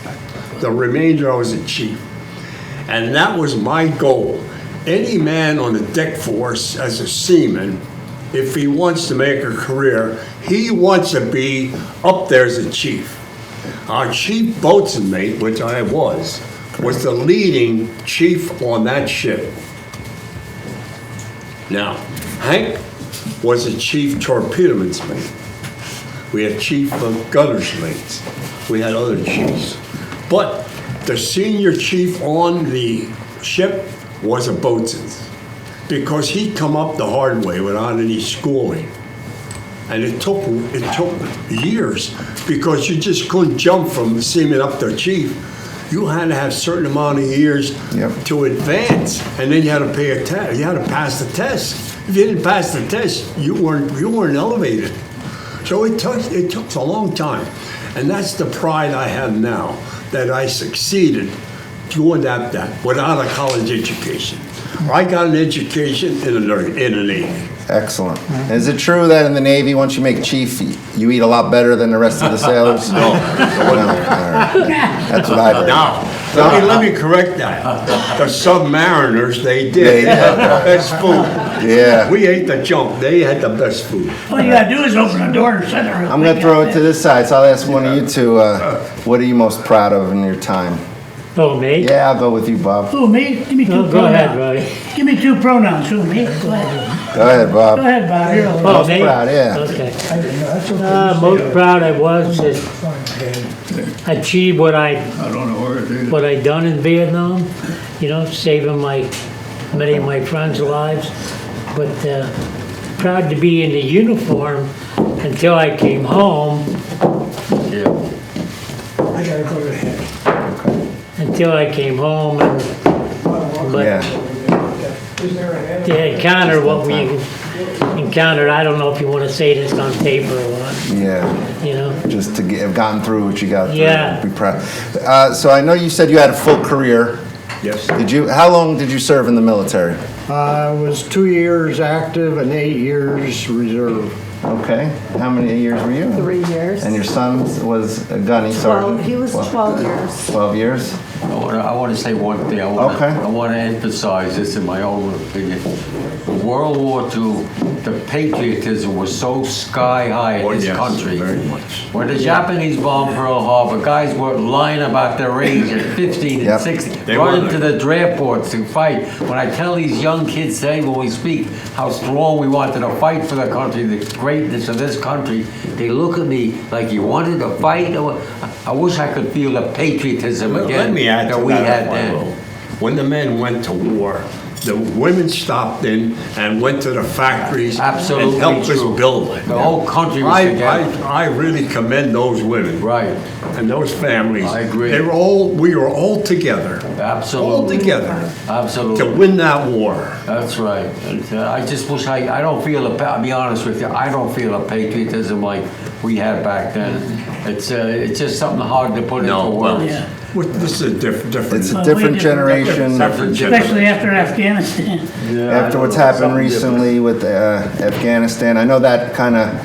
The remainder I was a chief. And that was my goal. Any man on the deck force as a seaman, if he wants to make a career, he wants to be up there as a chief. Our chief boatswain mate, which I was the leading chief on that ship. Now, Hank was a chief torpedoman's mate. We had chief of gunner's mates. We had other chiefs. But the senior chief on the ship was a boatswain because he'd come up the hard way without any schooling. And it took years because you just couldn't jump from seaman up to chief. You had to have a certain amount of years to advance, and then you had to pay a test. You had to pass the test. If you didn't pass the test, you weren't elevated. So it took a long time, and that's the pride I have now that I succeeded doing that without a college education. I got an education in the Navy.
Excellent. Is it true that in the Navy, once you make chief, you eat a lot better than the rest of the sailors?
No.
All right. That's what I heard.
Now, let me correct that. The submariners, they did have the best food.
Yeah.
We ate the junk. They had the best food.
All you gotta do is open the door and shut it.
I'm going to throw it to this side, so I'll ask one of you two, what are you most proud of in your time?
Oh, me?
Yeah, I'll go with you, Bob.
Who, me? Give me two
Oh,
pronouns.
go ahead, Roy.
Give me two pronouns. Who, me? Go ahead.
Go ahead, Bob.
Go ahead, Bob. You're the
Oh,
last.
me?
proud, yeah.
Okay. Most proud I was to achieve what I done in Vietnam. Saving many of my friends' lives. But proud to be in the uniform until I came home.
Yeah.
I gotta go to head.
Until I came home, but
Yeah.
to encounter what we encountered, I don't know if you want to say this on paper or what,
Yeah. Just to have gotten through what you got through.
Yeah.
Be proud. So I know you said you had a full career.
Yes.
How long did you serve in the military?
I was 2 years active and 8 years reserve.
Okay. How many years were you?
3 years.
And your son was a gunny sergeant?
He was 12 years.
12 years?
I want to say one thing. I want to emphasize this in my own opinion. World War II, the patriotism was so sky high in this country.
Very much.
When the Japanese bombed Pearl Harbor, guys were lying about their age at 15 and 16, running to the draft boards to fight. When I tell these young kids today when we speak how strong we wanted to fight for the country, the greatness of this country, they look at me like you wanted to fight. I wish I could feel the patriotism again
Let me add to
that we
that
had
if I
then.
will. When the men went to war, the women stopped in and went to the factories
Absolutely
and helped us
true.
build it.
The whole country was together.
I really commend those women.
Right.
And those families.
I agree.
We were all together.
Absolutely.
All together.
Absolutely.
To win that war.
That's right. And I just wish I don't feel I'll be honest with you, I don't feel a patriotism like we had back then. It's just something hard to put into words.
Yeah.
This is a different.
It's a
Well,
different
we did-
generation.
Especially after Afghanistan.
After what's happened recently with Afghanistan, I know that kind of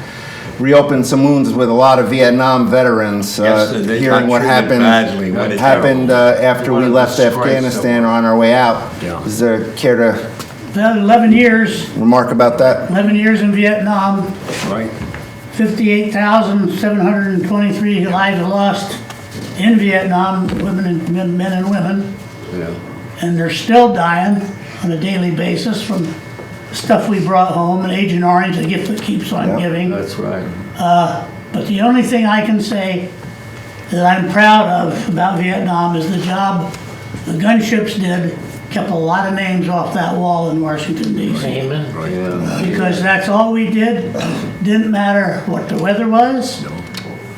reopened some wounds with a lot of Vietnam veterans.
Yes, they
hearing
got
what
treated
happened,
badly.
what
What
happened after
What
we
a
left
disgrace
Afghanistan
that
or on our way out.
Yeah.
Is there care to
About 11 years,
remark about that?
11 years in Vietnam,
Right.
58,723 lives lost in Vietnam, women and men and women.
Yeah.
And they're still dying on a daily basis from stuff we brought home, and Agent Orange, the gift that keeps on
Yeah.
giving.
That's right.
But the only thing I can say that I'm proud of about Vietnam is the job the gunships did, kept a lot of names off that wall in Washington DC.
Amen.
Yeah.
Because that's all we did. Didn't matter what the weather was.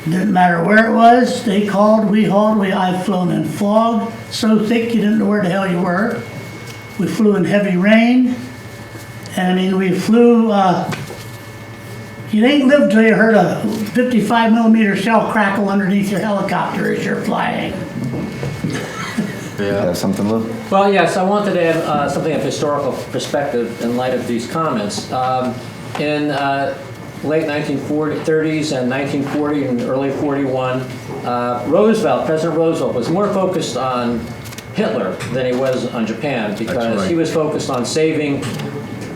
Didn't matter where it was. They called, we hauled. I've flown in fog so thick you didn't know where the hell you were. We flew in heavy rain. And I mean, we flew, you ain't lived till you heard a 55 millimeter shell crackle underneath your helicopter as you're flying.
Yeah.
Have something, Lou?
Well, yes, I wanted to add something of historical perspective in light of these comments. In late 1930s and 1940 and early 41, President Roosevelt was more focused on Hitler than he was on Japan, because
right.
he was focused on saving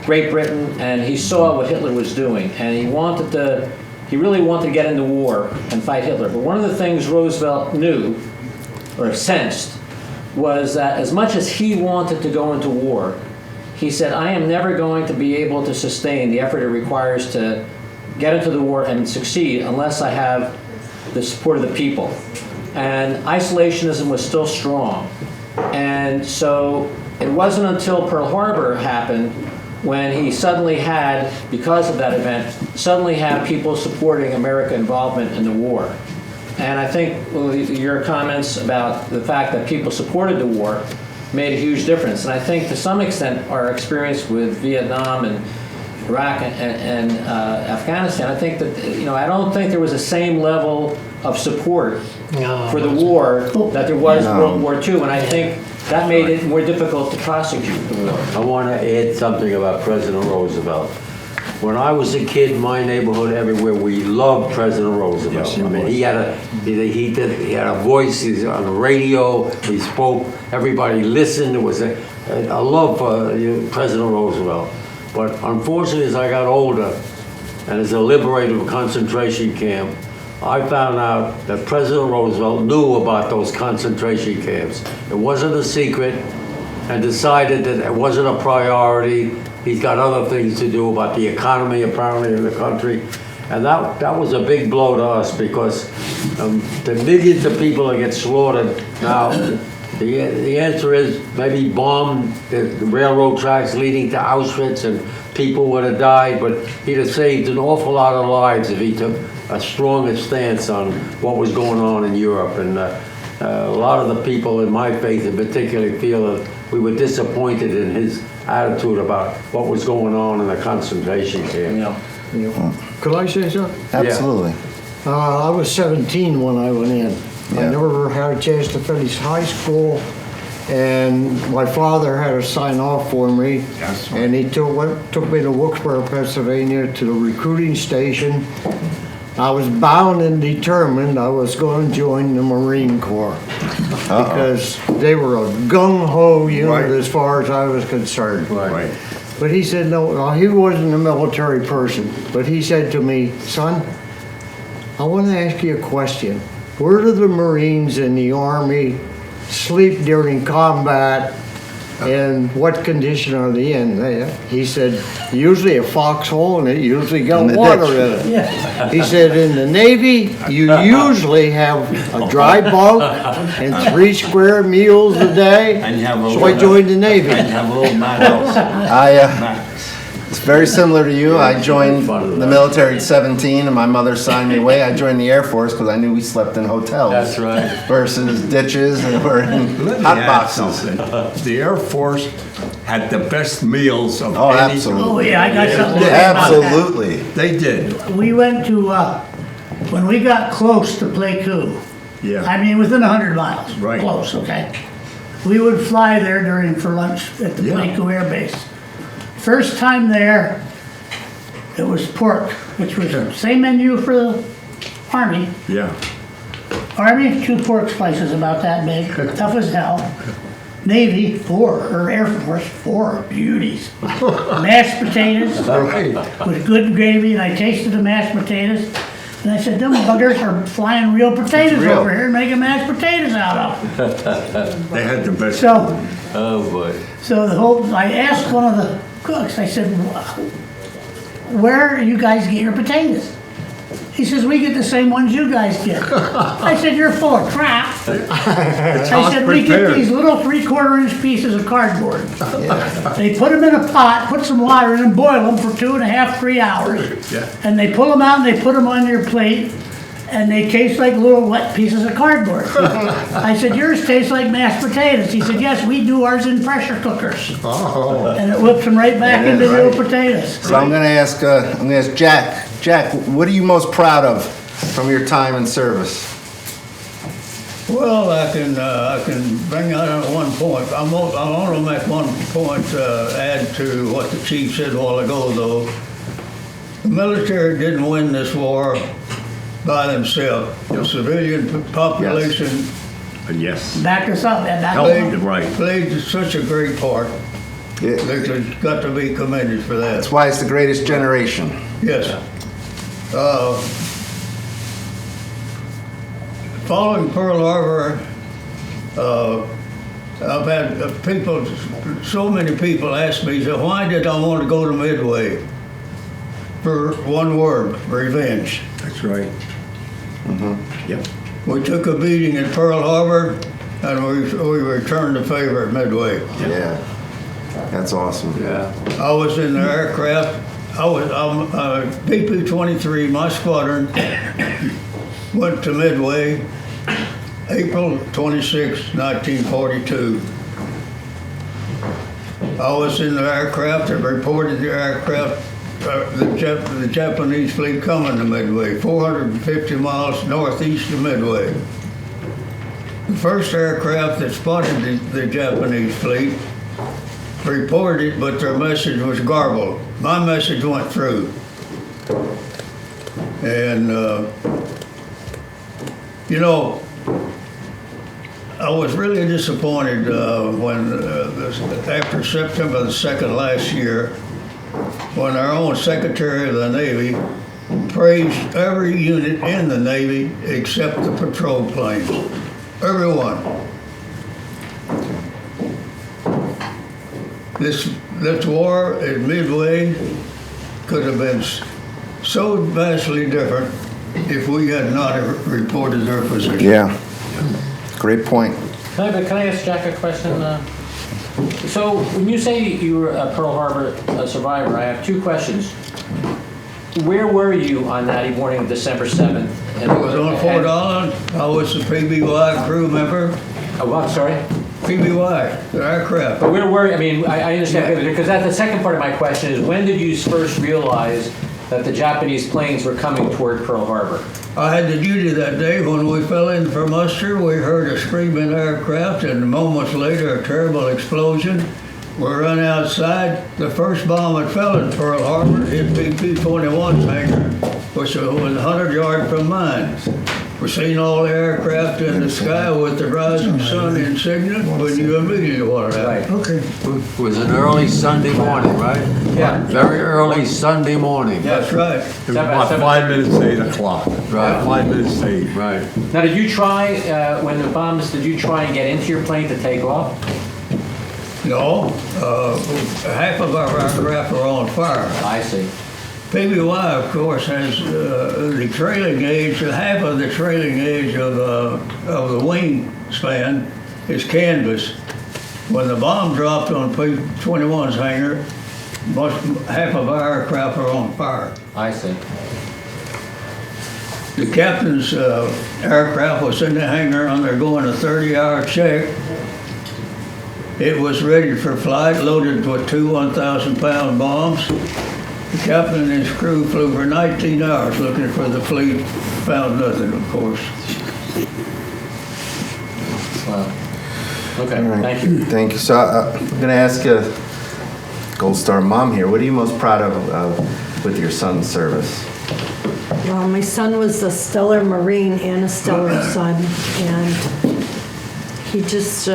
Great Britain, and he saw what Hitler was doing, and he really wanted to get into war and fight Hitler. But one of the things Roosevelt knew, or sensed, was that as much as he wanted to go into war, he said, I am never going to be able to sustain the effort it requires to get into the war and succeed unless I have the support of the people. And isolationism was still strong. And so it wasn't until Pearl Harbor happened when he suddenly had, because of that event, suddenly had people supporting American involvement in the war. And I think your comments about the fact that people supported the war made a huge difference. And I think to some extent our experience with Vietnam and Iraq and Afghanistan, I think that, I don't think there was the same level of support for the war that there was World War II. And I think that made it more difficult to prosecute the war.
I want to add something about President Roosevelt. When I was a kid, in my neighborhood, everywhere, we loved President Roosevelt.
Yes, he
I mean,
was.
he had a voice. He's on the radio. He spoke. Everybody listened. There was a love for President Roosevelt. But unfortunately, as I got older, and as a liberator of a concentration camp, I found out that President Roosevelt knew about those concentration camps. It wasn't a secret, and decided that it wasn't a priority. He's got other things to do about the economy, apparently, in the country. And that was a big blow to us, because the millions of people that get slaughtered now, the answer is maybe bomb the railroad tracks leading to Auschwitz, and people would have died, but he'd have saved an awful lot of lives if he took a stronger stance on what was going on in Europe. And a lot of the people in my faith in particular feel that we were disappointed in his attitude about what was going on in the concentration camp.
Could I say something?
Absolutely.
I was 17 when I went in. I
Yeah.
never had a chance to finish high school, and my father had to sign off for me.
That's right.
And he took me to Wilkesboro, Pennsylvania, to the recruiting station. I was bound and determined I was going to join the Marine Corps because they were a gung-ho unit
Right.
as far as I was concerned.
Right.
But he said, no, he wasn't a military person, but he said to me, son, I want to ask you a question. Where do the Marines and the Army sleep during combat And what condition are they in? He said, usually a foxhole and it usually got
In the
water
ditch.
in it.
Yeah.
He said, in the Navy, you usually have a dry bunk and 3 square meals a day.
And you have a
So I joined the Navy.
And you have a little mat
It's very similar to you. I joined the military at 17, and my mother signed me away. I joined the Air Force because I knew we slept in hotels.
That's right.
Versus ditches or in
Let me
hot
add
boxes.
something. The Air Force had the best meals of
Oh,
any.
absolutely.
Oh, yeah, I got something to say about that.
Absolutely.
They did.
We went to, when we got close to Pleiku,
Yeah.
I mean, within 100 miles.
Right.
Close, okay? We would fly there for lunch at the
Yeah.
Pleiku Air Base. First time there, it was pork, which was the same menu for the Army.
Yeah.
Army, 2 pork slices about that big, tough as hell. Navy, 4, or Air Force, 4 beauties. Mashed potatoes
Right.
with good gravy, and I tasted the mashed potatoes. And I said, them buggers are flying real potatoes
real.
over here and making mashed potatoes out of.
They had the best.
So,
Oh, boy.
I asked one of the cooks, I said, where do you guys get your potatoes? He says, we get the same ones you guys get. I said, you're full of crap. I said, we get
prepared.
these little 3/4 inch pieces of cardboard. They put them in a pot, put some water in and boil them for 2.5, 3 hours.
Yeah.
And they pull them out and they put them on your plate and they taste like little wet pieces of cardboard. I said, yours taste like mashed potatoes. He said, yes, we do ours in pressure cookers.
Oh.
And it whips them right back
Yeah,
into
right.
little potatoes.
So I'm going to ask Jack. Jack, what are you most proud of from your time in service?
Well, I can bring out on one point. I want to make one point, add to what the chief said a while ago, though. The military didn't win this war by themselves. The civilian population
Yes.
Back us up, that back us
Help,
up.
right.
played such a great part.
Yeah.
They've got to be commended for that.
That's why it's the greatest generation.
Yes. Following Pearl Harbor, I've had people, so many people ask me, so why did I want to go to Midway? For one word, revenge.
That's right. Yep.
We took a beating at Pearl Harbor, and we returned the favor at Midway.
Yeah. That's awesome.
Yeah.
I was in the aircraft. I'm PP-23, my squadron went to Midway April 26, 1942. I was in the aircraft and reported the aircraft, the Japanese fleet coming to Midway, 450 miles northeast of Midway. The first aircraft that spotted the Japanese fleet reported, but their message was garbled. My message went through. And, you know, I was really disappointed when, after September the 2nd last year, when our own Secretary of the Navy praised every unit in the Navy except the patrol planes. Everyone. This war at Midway could have been so vastly different if we had not reported their position.
Yeah. Great point.
Can I ask Jack a question? So when you say you were a Pearl Harbor survivor, I have 2 questions. Where were you on that morning of December 7th?
I was on Fort Island. I was the PBY crew member.
Oh, I'm sorry?
PBY, the aircraft.
But where were you? I mean, I understand, because that's the second part of my question is, when did you first realize that the Japanese planes were coming toward Pearl Harbor?
I had the duty that day. When we fell in for muster, we heard a screaming aircraft, and moments later, a terrible explosion. We ran outside. The first bomb that fell in Pearl Harbor hit BP-21's hangar, which was 100 yards from mine. We seen all the aircraft in the sky with the rising sun insignia, but you immediately what happened.
Okay.
It was an early Sunday morning, right?
Yeah.
Very early Sunday morning.
That's right.
It was about 5 minutes to 8 o'clock.
Right.
5 minutes to 8.
Right.
Now, did you try, when the bombs, did you try and get into your plane to take off?
No, half of our aircraft are on fire.
I see.
PBY, of course, has the trailing edge, half of the trailing edge of the wingspan is canvas. When the bomb dropped on P-21's hangar, half of our aircraft are on fire.
I see.
The captain's aircraft was in the hangar undergoing a 30-hour check. It was ready for flight, loaded with two 1,000-pound bombs. The captain and his crew flew for 19 hours looking for the fleet. Found nothing, of course.
Wow. Okay,
All right.
thank you.
Thank you. So I'm going to ask you, Gold Star mom here, what are you most proud of with your son's service?
Well, my son was a stellar Marine and a stellar son, and he just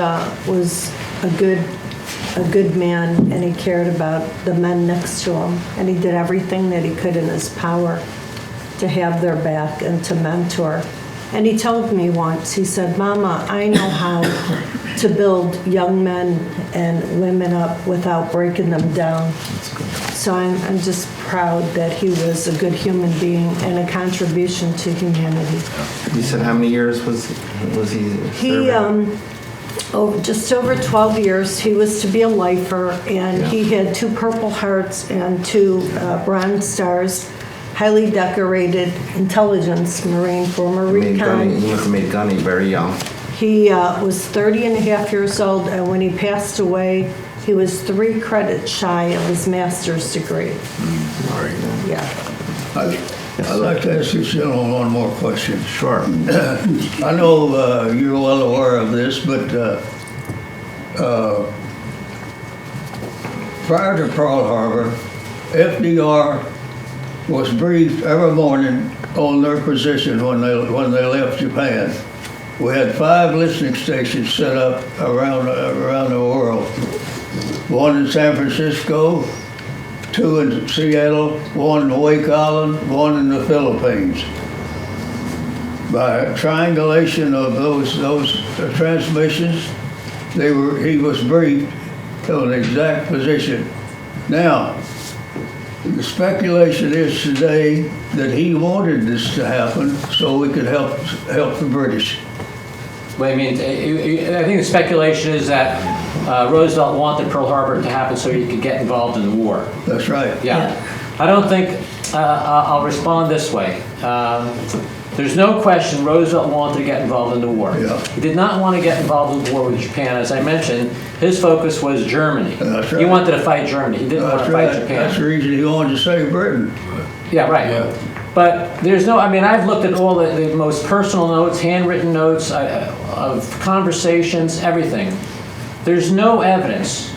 was a good man, and he cared about the men next to him, and he did everything that he could in his power to have their back and to mentor. And he told me once, he said, "Mama, I know how to build young men and women up without breaking them down." So I'm just proud that he was a good human being and a contribution to humanity.
You said how many years was he
He,
serving?
just over 12 years, he was to be a lifer, and he had 2 Purple Hearts and 2 Bronze Stars, highly decorated intelligence Marine for
He
Recon.
must have made gunny very young.
He was 30 and a half years old, and when he passed away, he was 3 credits shy of his master's degree.
All right.
Yeah.
I'd like to ask this gentleman one more question.
Sure.
I know you're well aware of this, but prior to Pearl Harbor, FDR was briefed every morning on their position when they left Japan. We had 5 listening stations set up around the world. 1 in San Francisco, 2 in Seattle, 1 in Wake Island, 1 in the Philippines. By triangulation of those transmissions, he was briefed on the exact position. Now, the speculation is today that he wanted this to happen so we could help the British.
Well, I mean, I think the speculation is that Roosevelt wanted Pearl Harbor to happen so he could get involved in the war.
That's right.
Yeah. I don't think, I'll respond this way. There's no question Roosevelt wanted to get involved in the war.
Yeah.
He did not want to get involved in the war with Japan. As I mentioned, his focus was Germany.
That's right.
He wanted to fight Germany. He didn't want
That's
to fight
right.
Japan.
That's the reason he wanted to save Britain.
Yeah, right.
Yeah.
But there's no, I mean, I've looked at all the most personal notes, handwritten notes of conversations, everything. There's no evidence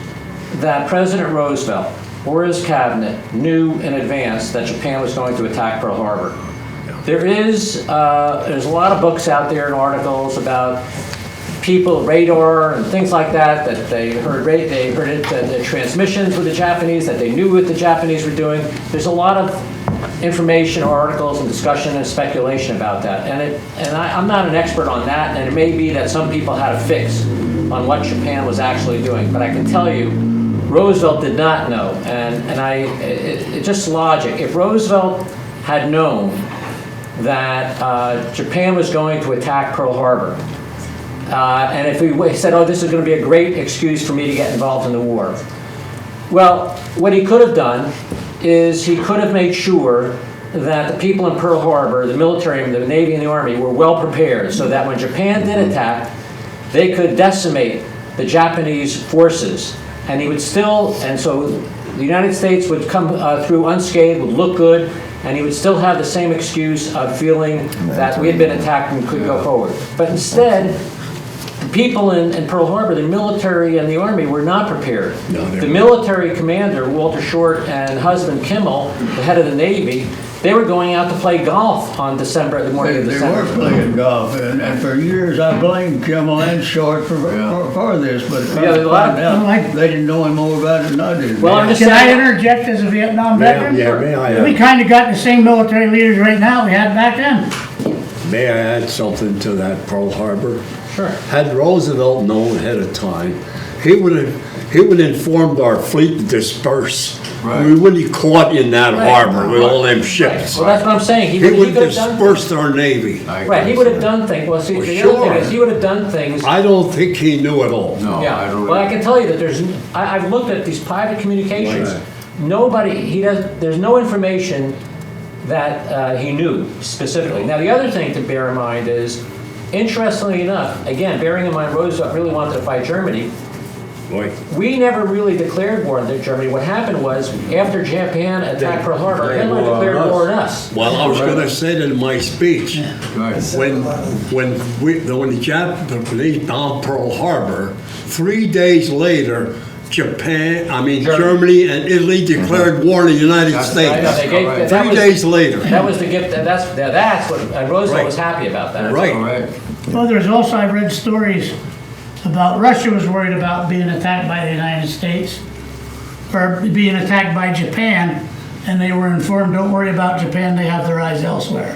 that President Roosevelt or his cabinet knew in advance that Japan was going to attack Pearl Harbor. There's a lot of books out there and articles about people, radar and things like that, that they heard the transmissions with the Japanese, that they knew what the Japanese were doing. There's a lot of information, articles, and discussion and speculation about that. And I'm not an expert on that, and it may be that some people had a fix on what Japan was actually doing. But I can tell you, Roosevelt did not know, and it's just logic. If Roosevelt had known that Japan was going to attack Pearl Harbor, and if he said, "Oh, this is going to be a great excuse for me to get involved in the war," well, what he could have done is he could have made sure that the people in Pearl Harbor, the military, the Navy and the Army, were well prepared so that when Japan did attack, they could decimate the Japanese forces. And he would still, and so the United States would come through unscathed, would look good, and he would still have the same excuse of feeling that we had been attacked and could go forward. But instead, the people in Pearl Harbor, the military and the Army, were not prepared. The military commander, Walter Short, and husband Kimmel, the head of the Navy, they were going out to play golf on the morning of
They
December.
were playing golf, and for years I blamed Kimmel and Short for this, but
Yeah, a lot of-
they didn't know him more about it than I did.
Well, I'm just
Can I
saying,
interject as a Vietnam veteran?
May I
We kind of got the same military leaders right now we had back then.
May I add something to that Pearl Harbor?
Sure.
Had Roosevelt known ahead of time, he would have he would inform our fleet to disperse.
Right.
We wouldn't be caught in that
Right.
harbor with all them ships.
Well, that's what I'm saying.
He
He
would
could have done
disperse our navy.
I
Right, he
agree
would have
with
done things, well, see,
For
the other thing
sure.
is, he would have done things.
I don't think he knew it all.
that. No, I
Yeah,
don't.
well, I can tell you that I've looked at these private communications.
Right.
Nobody, there's no information that he knew specifically. Now, the other thing to bear in mind is, interestingly enough, again, bearing in mind Roosevelt really wanted to fight Germany,
Boy,
we never really declared war on Germany. What happened was, after Japan attacked Pearl Harbor,
They
Hitler
war on
declared
us.
war on us.
well, I was gonna say that in my speech.
Right.
When the Japanese bombed Pearl Harbor, 3 days later, Germany and Italy declared war on the United
That's
I know,
States.
they gave-
Right.
that
3
was-
days later.
That was the gift, that's what, Roosevelt
Right.
was happy about that.
Right.
All right.
Well, there's also, I read stories about Russia was worried about being attacked by the United States, or being attacked by Japan, and they were informed, don't worry about Japan, they have their eyes elsewhere.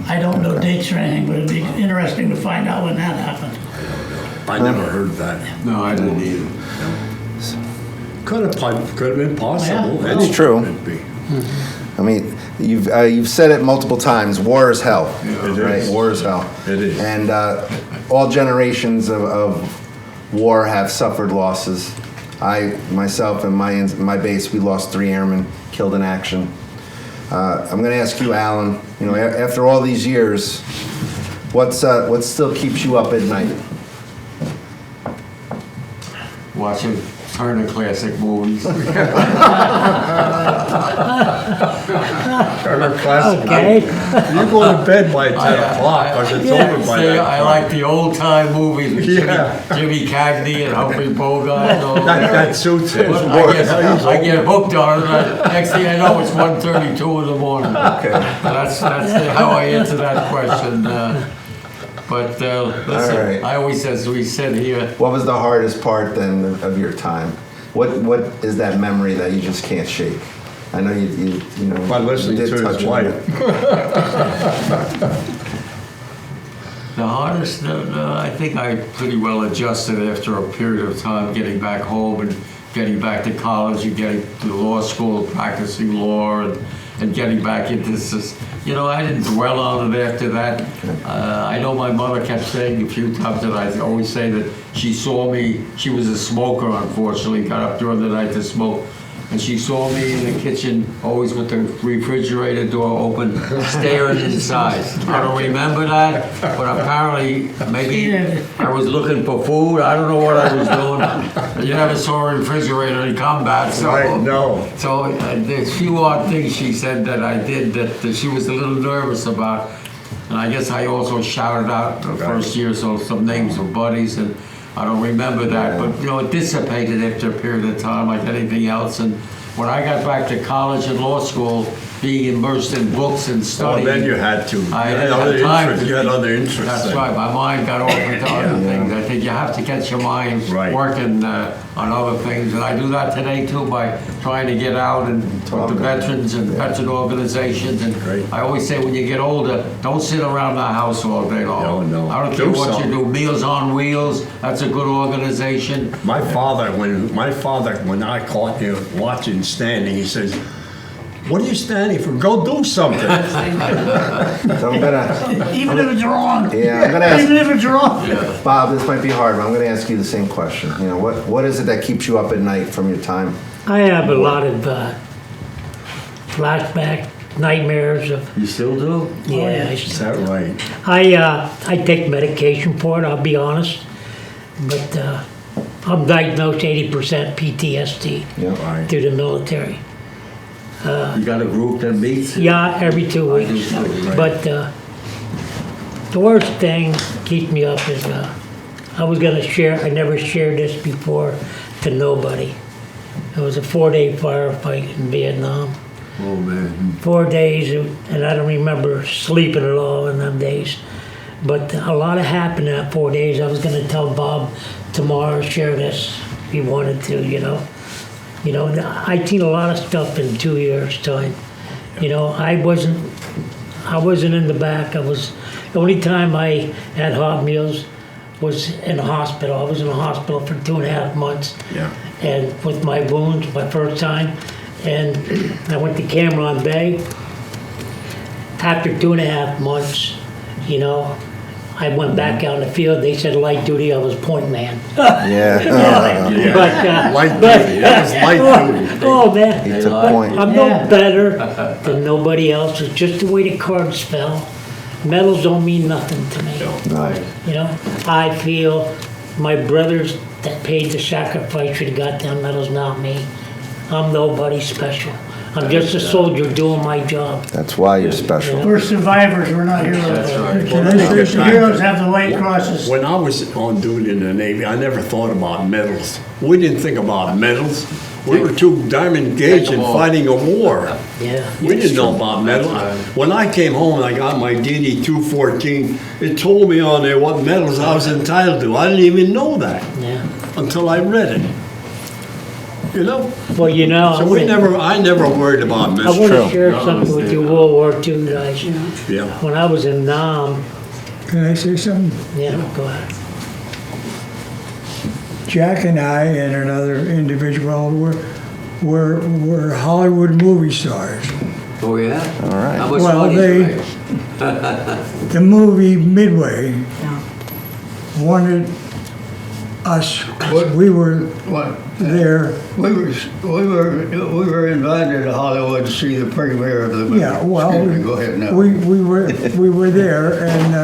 I don't know dates or anything, but it'd be interesting to find out when that happened.
I never heard that.
No, I didn't either.
Could have been possible.
Yeah.
It's true.
Could be.
I mean, you've said it multiple times. War is hell.
It
Right?
is.
War is hell.
It is.
And all generations of war have suffered losses. I myself and my base, we lost 3 airmen killed in action. I'm going to ask you, Alan. You know, after all these years, what still keeps you up at night?
Watching Turner classic movies.
Turner Classic.
Okay.
You go to bed by 10 o'clock because it's over by
Say,
that
I
time.
like the old time movies with
Yeah.
Jimmy Cagney and Humphrey Bogart. And all
That suits him.
I get hooked on it. Next thing I know, it's 1:32 in the morning.
Okay.
That's how I answer that question. But listen,
All right.
I always, as we said here,
What was the hardest part then of your time? What is that memory that you just can't shake? I know you know.
By listening
you did
to his
touch on
wife.
it.
the hardest, I think I pretty well adjusted after a period of time getting back home and getting back to college and getting to law school, practicing law and getting back into this. You know, I didn't dwell on it after that. I know my mother kept saying a few times that I always say that she saw me, she was a smoker, unfortunately, got up during the night to smoke. And she saw me in the kitchen, always with the refrigerator door open, staring inside. I don't remember that, but apparently, maybe I was looking for food. I don't know what I was doing. You never saw a refrigerator in combat, so.
Right, no.
So there's few odd things she said that I did that she was a little nervous about. And I guess I also shouted out the first year, so some names of buddies, and I don't remember that, but you know, it dissipated after a period of time like anything else. And when I got back to college and law school, being immersed in books and
Oh,
studying.
then you had to.
I
You had
didn't
other
have time.
interests. You had other interests.
That's
then.
right, my mind got off into other things. I think you have to get your mind
Right.
working on other things. And I do that today too by trying to get out and talk to veterans and veteran organizations. And
Great.
I always say when you get older, don't sit around the house all day long.
No.
I don't care
Do
what
something.
you do. Meals on Wheels, that's a good organization.
My father, when I caught him watching standing, he says, "What are you standing for? Go do something."
So I'm gonna,
Even if it's wrong.
yeah, I'm gonna ask
Even if it's wrong.
Bob. This might be hard, but I'm gonna ask you the same question. You know, what is it that keeps you up at night from your time?
I have a lot of flashback nightmares of,
You still do?
yeah.
Is that right?
I take medication for it, I'll be honest, but I'm diagnosed 80% PTSD
Yeah.
Right.
through the military.
You got a group that meets?
Yeah, every 2 weeks. But the worst thing keeps me up is I was gonna share. I never shared this before to nobody. It was a 4-day firefight in Vietnam.
Oh, man.
4 days, and I don't remember sleeping at all in them days. But a lot happened in that 4 days. I was going to tell Bob tomorrow, share this if he wanted to, you know. You know, I'd seen a lot of stuff in 2 years' time. You know, I wasn't in the back. The only time I had hot meals was in the hospital. I was in the hospital for 2.5 months.
Yeah.
And with my wounds, my first time, and I went to Cameron Bay. After 2.5 months, you know, I went back out in the field. They said light duty. I was point man.
Yeah.
But,
Light duty, that was light duty.
oh man,
He took
but
point.
I'm no better than nobody else. It's just the way the cards fell. Medals don't mean nothing to me.
Right.
You know, I feel my brothers that paid the sacrifice should have got them medals, not me. I'm nobody special. I'm just a soldier doing my job.
That's why you're special.
We're survivors, we're not heroes.
That's right.
Can I say something?
Heroes have the white crosses.
When I was on duty in the Navy, I never thought about medals. We didn't think about medals. We were too darn engaged in fighting a war.
Yeah.
We didn't know about medals. When I came home and I got my DD 214, it told me on there what medals I was entitled to. I didn't even know that
Yeah.
until I read it. You know?
Well, you know,
So I never worried about
I
medals.
want to
True.
share something with you, World War II guys.
Yeah.
When I was in Nam,
Can I say something?
yeah, go ahead.
Jack and I and another individual were Hollywood movie stars.
Oh, yeah?
All right.
How much
Well,
money
they-
you make?
The movie Midway wanted us, 'cause we were
What?
there.
We were invited to Hollywood to see the premiere of the movie.
Yeah, well,
Excuse me, go ahead now.
we were there, and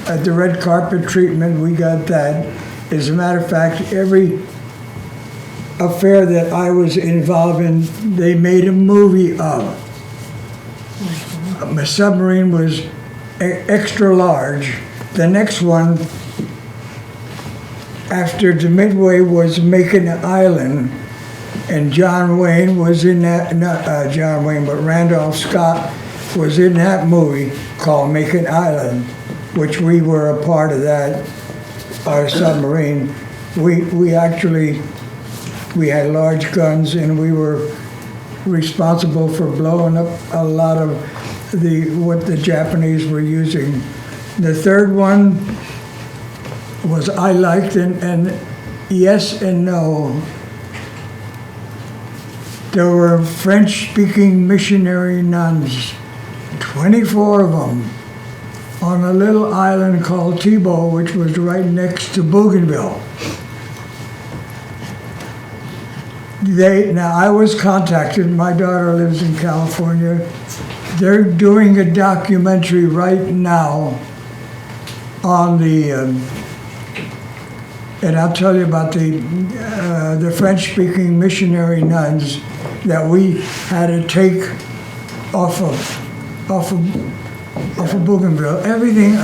at the red carpet treatment, we got that. As a matter of fact, every affair that I was involved in, they made a movie of. My submarine was extra large. The next one, after the Midway, was Macon Island, and John Wayne was in that, not John Wayne, but Randolph Scott was in that movie called Macon Island, which we were a part of that, our submarine. We actually, we had large guns, and we were responsible for blowing up a lot of what the Japanese were using. The third one was I liked, and yes and no. There were French-speaking missionary nuns, 24 of them, on a little island called Thibault, which was right next to Bougainville. Now, I was contacted, my daughter lives in California. They're doing a documentary right now on the, and I'll tell you about the French-speaking missionary nuns that we had to take off of Bougainville. Everything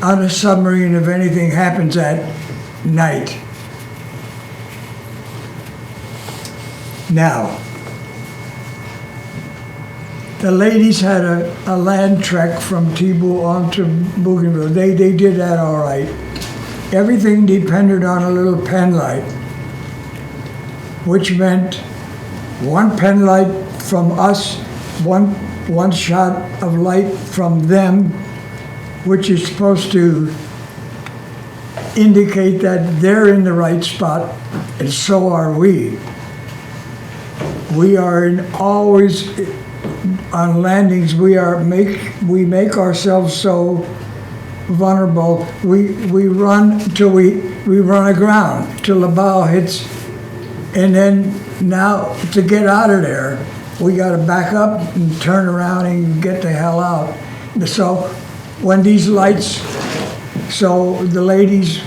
on a submarine, if anything, happens at night. Now, the ladies had a land trek from Thibault onto Bougainville. They did that all right. Everything depended on a little pen light, which meant one pen light from us, one shot of light from them, which is supposed to indicate that they're in the right spot, and so are we. We are always on landings. We make ourselves so vulnerable. We run till we run aground till the bow hits, and then now to get out of there, we got to back up and turn around and get the hell out. So when these lights, so the ladies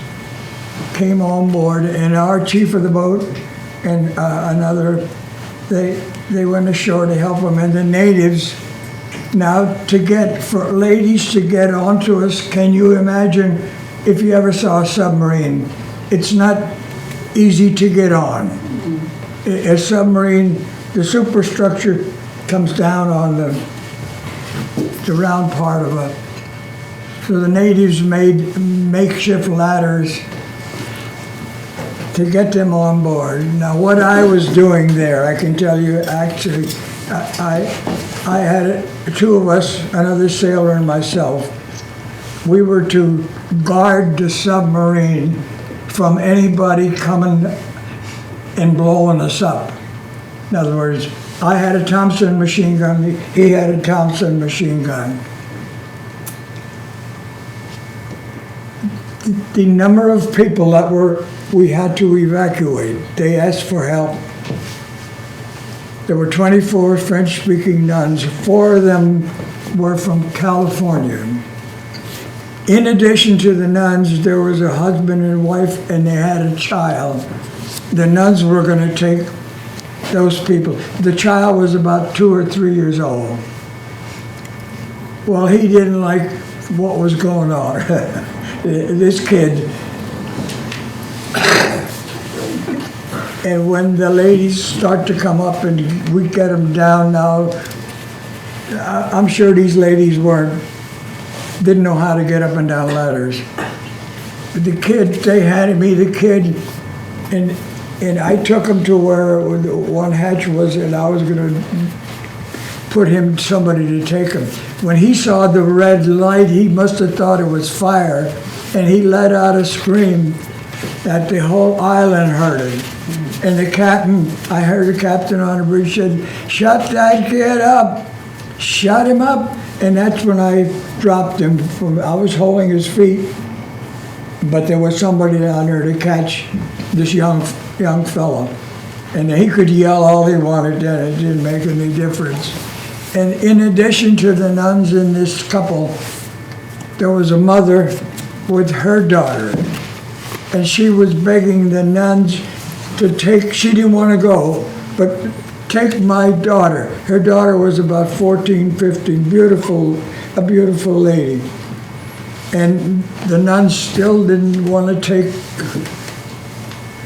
came on board, and our chief of the boat and another. They went ashore to help them, and the natives. Now, for ladies to get onto us, can you imagine if you ever saw a submarine? It's not easy to get on. A submarine, the superstructure comes down on the round part of it. So the natives made makeshift ladders to get them on board. Now, what I was doing there, I can tell you, actually, I had two of us, another sailor and myself. we were to guard the submarine from anybody coming and blowing us up. In other words, I had a Thompson machine gun, he had a Thompson machine gun. The number of people that we had to evacuate, they asked for help. There were 24 French-speaking nuns. 4 of them were from California. In addition to the nuns, there was a husband and wife, and they had a child. The nuns were going to take those people. The child was about 2 or 3 years old. Well, he didn't like what was going on. This kid. And when the ladies start to come up and we get them down now, I'm sure these ladies didn't know how to get up and down ladders. But the kid, they handed me the kid, and I took him to where the one hatch was, and I was gonna put somebody to take him. When he saw the red light, he must have thought it was fire, and he let out a scream that the whole island heard it. And the captain, I heard the captain on the bridge said, "Shut that kid up, shut him up." And that's when I dropped him. I was holding his feet, but there was somebody down there to catch this young fellow. And he could yell all he wanted then, it didn't make any difference. And in addition to the nuns in this couple, there was a mother with her daughter. And she was begging the nuns to take, she didn't want to go, but take my daughter. Her daughter was about 14, 15, a beautiful lady. And the nuns still didn't want to take,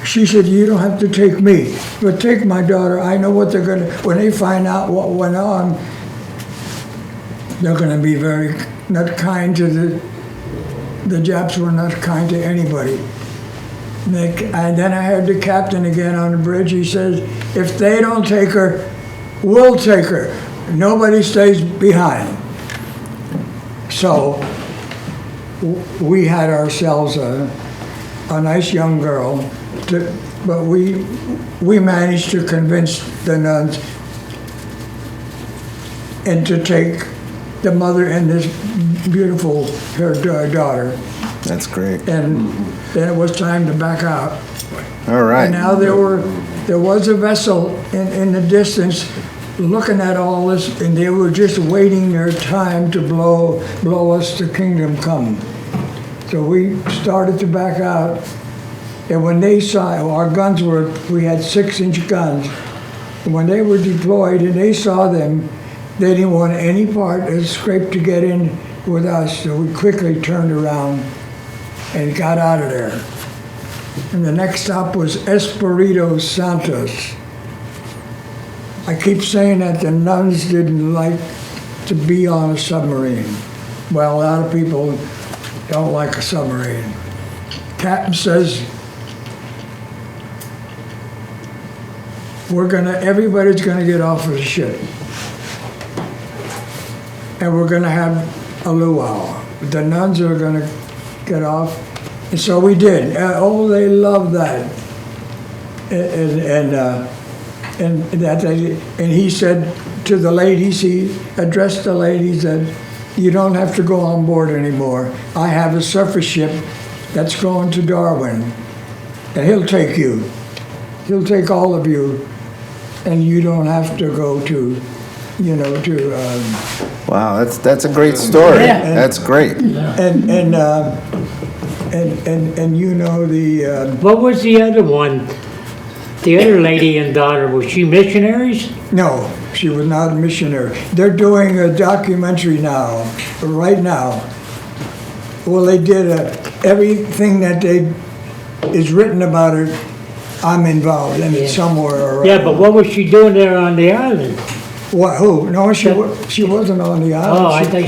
she said, "You don't have to take me, but take my daughter. I know what they're gonna, when they find out what went on, they're gonna be very, not kind to the Japs were not kind to anybody." And then I heard the captain again on the bridge. He says, "If they don't take her, we'll take her. Nobody stays behind." So we had ourselves a nice young girl, but we managed to convince the nuns and to take the mother and this beautiful, her daughter.
That's great.
And then it was time to back out.
All right.
And now there was a vessel in the distance looking at all this, and they were just waiting their time to blow us to kingdom come. So we started to back out, and when they saw, our guns we had 6-inch guns, and when they were deployed and they saw them, they didn't want any part of the scrape to get in with us, so we quickly turned around and got out of there. And the next stop was Espiritu Santos. I keep saying that the nuns didn't like to be on a submarine. Well, a lot of people don't like a submarine. Captain says, everybody's gonna get off of the ship. And we're gonna have a luau. The nuns are gonna get off. And so we did. Oh, they loved that. And he said to the ladies, he addressed the ladies that you don't have to go on board anymore. I have a surface ship that's going to Darwin, and he'll take you. He'll take all of you, and you don't have to go to,
Wow, that's a great story.
Yeah.
That's great.
And you know the.
What was the other one? The other lady and daughter, was she missionaries?
No, she was not a missionary. They're doing a documentary now, right now. Well, they did everything that is written about her. I'm involved in it somewhere around.
Yeah, but what was she doing there on the island?
What? Who? No, she wasn't on the island.
Oh, I think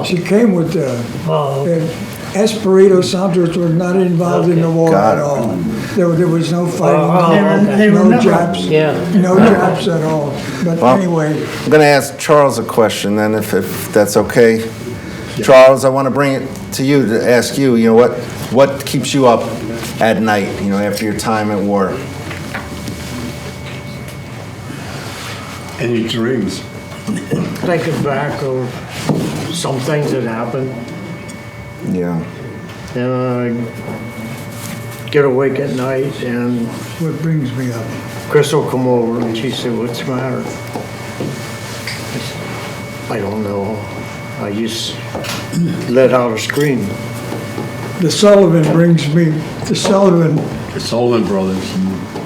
She came with the. Espiritu Santos was not involved in the war
Got
at
it.
all. There was no fighting.
They were
No
never-
Japs.
Yeah.
No Japs at all. But
Well,
anyway,
I'm going to ask Charles a question then, if that's okay. Charles, I want to bring it to you to ask you, what keeps you up at night, after your time at war?
Any dreams?
Thinking back of some things that happened,
Yeah.
and I get awake at night, and
What brings me up?
Chris will come over, and she said, "What's the matter?" I don't know. I just let out a scream.
The Sullivan brings me, the Sullivan.
The Sullivan brothers.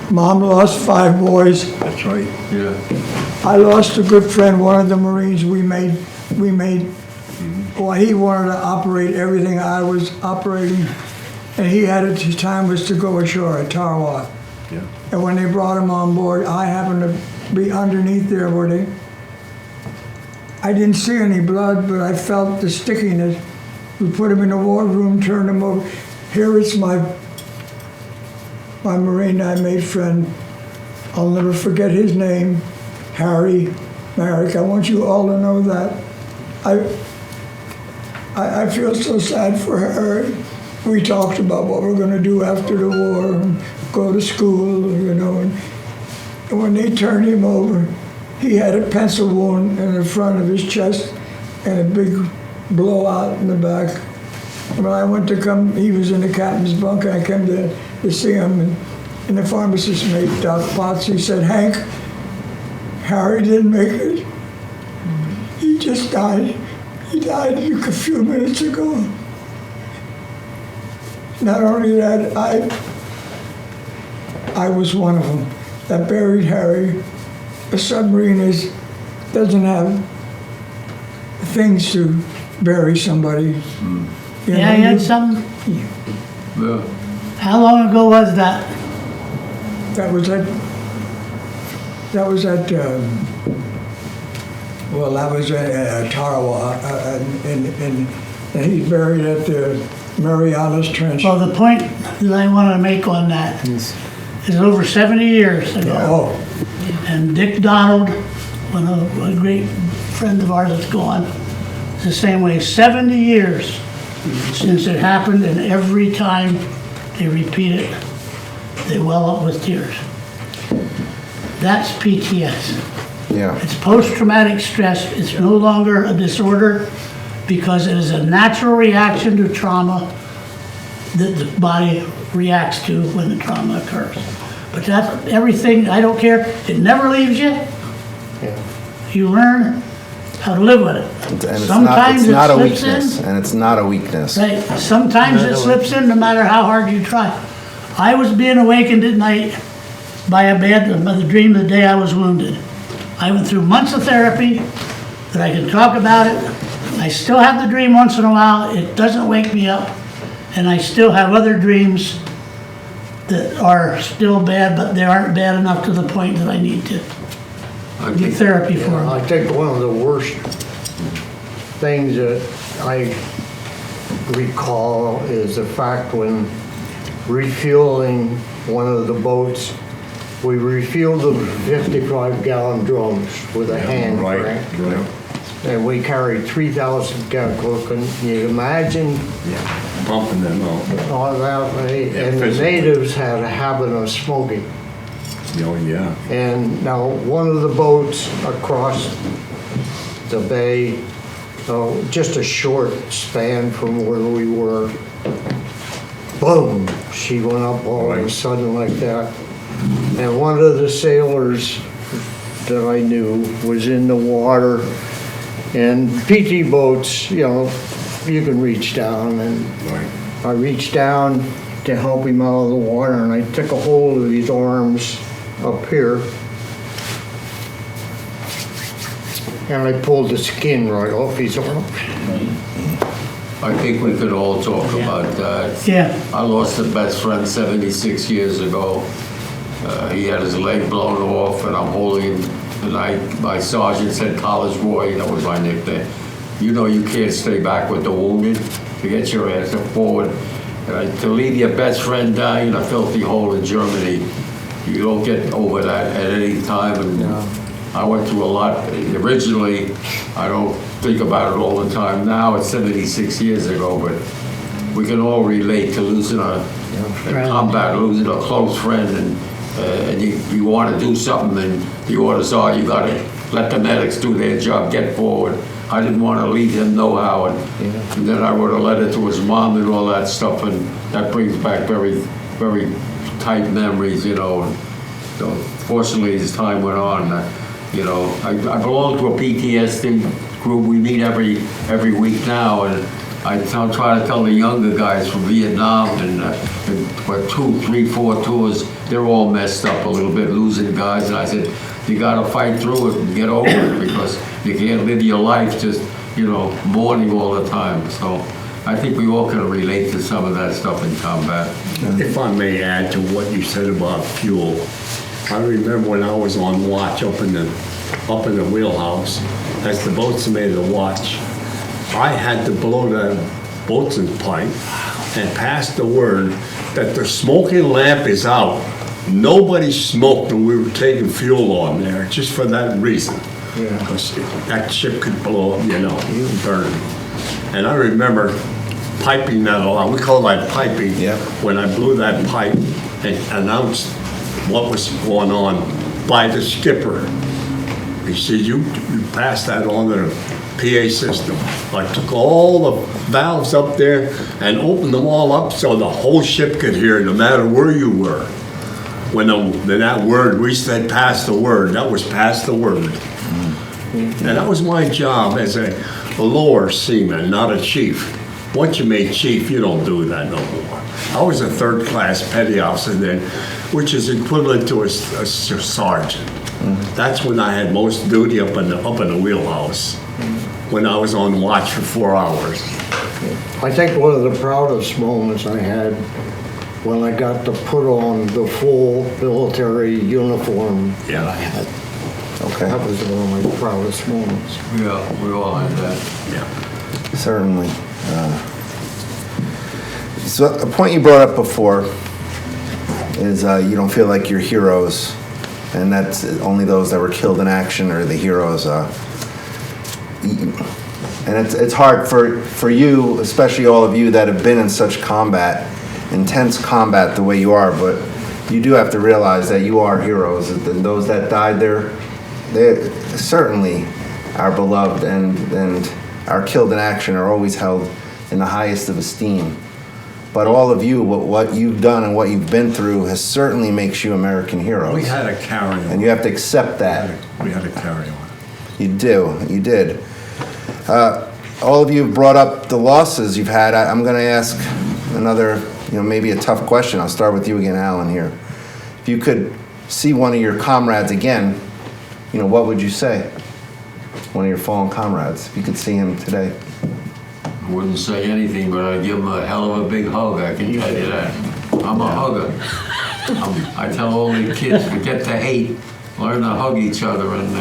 Mom lost 5 boys.
That's right.
Yeah.
I lost a good friend, one of the Marines. We made, well, he wanted to operate everything I was operating. And he had it, his time was to go ashore at Tarawa.
Yeah.
And when they brought him on board, I happened to be underneath there where I didn't see any blood, but I felt the stickiness. We put him in the wardroom, turned him over. Here is my Marine I made friend. I'll never forget his name, Harry Merrick. I want you all to know that. I feel so sad for her. We talked about what we're gonna do after the war, and go to school, and when they turned him over, he had a pencil wound in the front of his chest and a big blowout in the back. When I went to he was in the captain's bunk, and I came to see him, and the pharmacist made Doc Potts. He said, "Hank, Harry didn't make it. He just died. He died a few minutes ago." Not only that, I was one of them that buried Harry. A submarine doesn't have things to bury somebody. You
Yeah,
know,
you had some,
Yeah.
how long ago was that?
That was at, well, that was at Tarawa, and he's buried at the Marianas Trench.
Well, the point that I want to make on that is over 70 years ago.
Oh,
And Dick Donald, a great friend of ours that's gone, it's the same way, 70 years since it happened, and every time they repeat it, they well up with tears. That's PTS.
Yeah.
It's post-traumatic stress. It's no longer a disorder because it is a natural reaction to trauma that the body reacts to when the trauma occurs. But that's everything, I don't care, it never leaves you. You learn how to live with it.
And
Sometimes
it's
it
not a
slips
weakness,
in.
and it's not a weakness.
Right, sometimes it slips in no matter how hard you try. I was being awakened at night by the dream the day I was wounded. I went through months of therapy that I can talk about it. I still have the dream once in a while. It doesn't wake me up. And I still have other dreams that are still bad, but they aren't bad enough to the point that I need to get therapy for them.
I think one of the worst things that I recall is the fact when refueling one of the boats, we refueled the 55-gallon drums with a hand crank.
Right.
And we carried 3,000 gallons. Can you imagine
Yeah. Pumping them out.
all that? And the
physically.
natives had a habit of smoking.
Oh, yeah.
And now one of the boats across the bay, just a short span from where we were, boom, she went up all of a sudden like that. And one of the sailors that I knew was in the water. And PT boats, you can reach down, and
Right.
I reached down to help him out of the water, and I took a hold of his arms up here, and I pulled the skin right off his arm.
I think we could all talk about that.
Yeah,
I lost a best friend 76 years ago. He had his leg blown off, and I'm holding him. And my sergeant said, "College boy," that was my nickname. You can't stay back with the wounded to get your ass forward. To leave your best friend die in a filthy hole in Germany, you don't get over that at any time. And I went through a lot. Originally, I don't think about it all the time now. It's 76 years ago, but we can all relate to losing in combat, losing a close friend, and you want to do something, and the orders are you got to let the medics do their job, get forward. I didn't want to leave him no how, and then I wrote a letter to his mom and all that stuff, and that brings back very, very tight memories, you know. And so fortunately, as time went on, you know, I belong to a PTSD group. We meet every week now, and I try to tell the younger guys from Vietnam and what 2, 3, 4 tours, they're all messed up a little bit, losing guys. And I said, you got to fight through it and get over it, because you can't live your life just, you know, mourning all the time. So I think we all can relate to some of that stuff in combat.
If I may add to what you said about fuel, I remember when I was on watch up in the wheelhouse, as the boatsman made the watch, I had to blow that boatswain's pipe and pass the word that the smoking lamp is out. Nobody smoked when we were taking fuel on there, just for that reason.
Yeah.
Because that ship could blow up, you know, burn. And I remember piping that along. We call that piping.
Yep. When
I blew that pipe and announced what was going on by the skipper. He said, you passed that on to the PA system. I took all the valves up there and opened them all up so the whole ship could hear, no matter where you were. When that word, we said pass the word, that was pass the word. And that was my job as a lower seaman, not a chief. Once you made chief, you don't do that no more. I was a third-class petty officer then, which is equivalent to a sergeant. That's when I had most duty up in the wheelhouse, when I was on watch for 4 hours.
I think one of the proudest moments I had when I got to put on the full military uniform
Yeah.
I had.
Okay.
That was one of my proudest moments.
Yeah, we all had that.
Yeah.
Certainly. So a point you brought up before is you don't feel like you're heroes, and that's only those that were killed in action are the heroes. And it's hard for you, especially all of you that have been in such combat, intense combat the way you are, but you do have to realize that you are heroes. And those that died there, they certainly are beloved and are killed in action are always held in the highest of esteem. But all of you, what you've done and what you've been through has certainly makes you American heroes.
We had a carry on.
And you have to accept that.
We had a carry on.
You did. All of you have brought up the losses you've had. I'm going to ask another, maybe a tough question. I'll start with you again, Alan, here. If you could see one of your comrades again, what would you say? One of your fallen comrades, if you could see him today.
I wouldn't say anything, but I'd give him a hell of a big hug, I can tell you that. I'm a hugger. I tell all the kids, forget the hate, learn to hug each other, and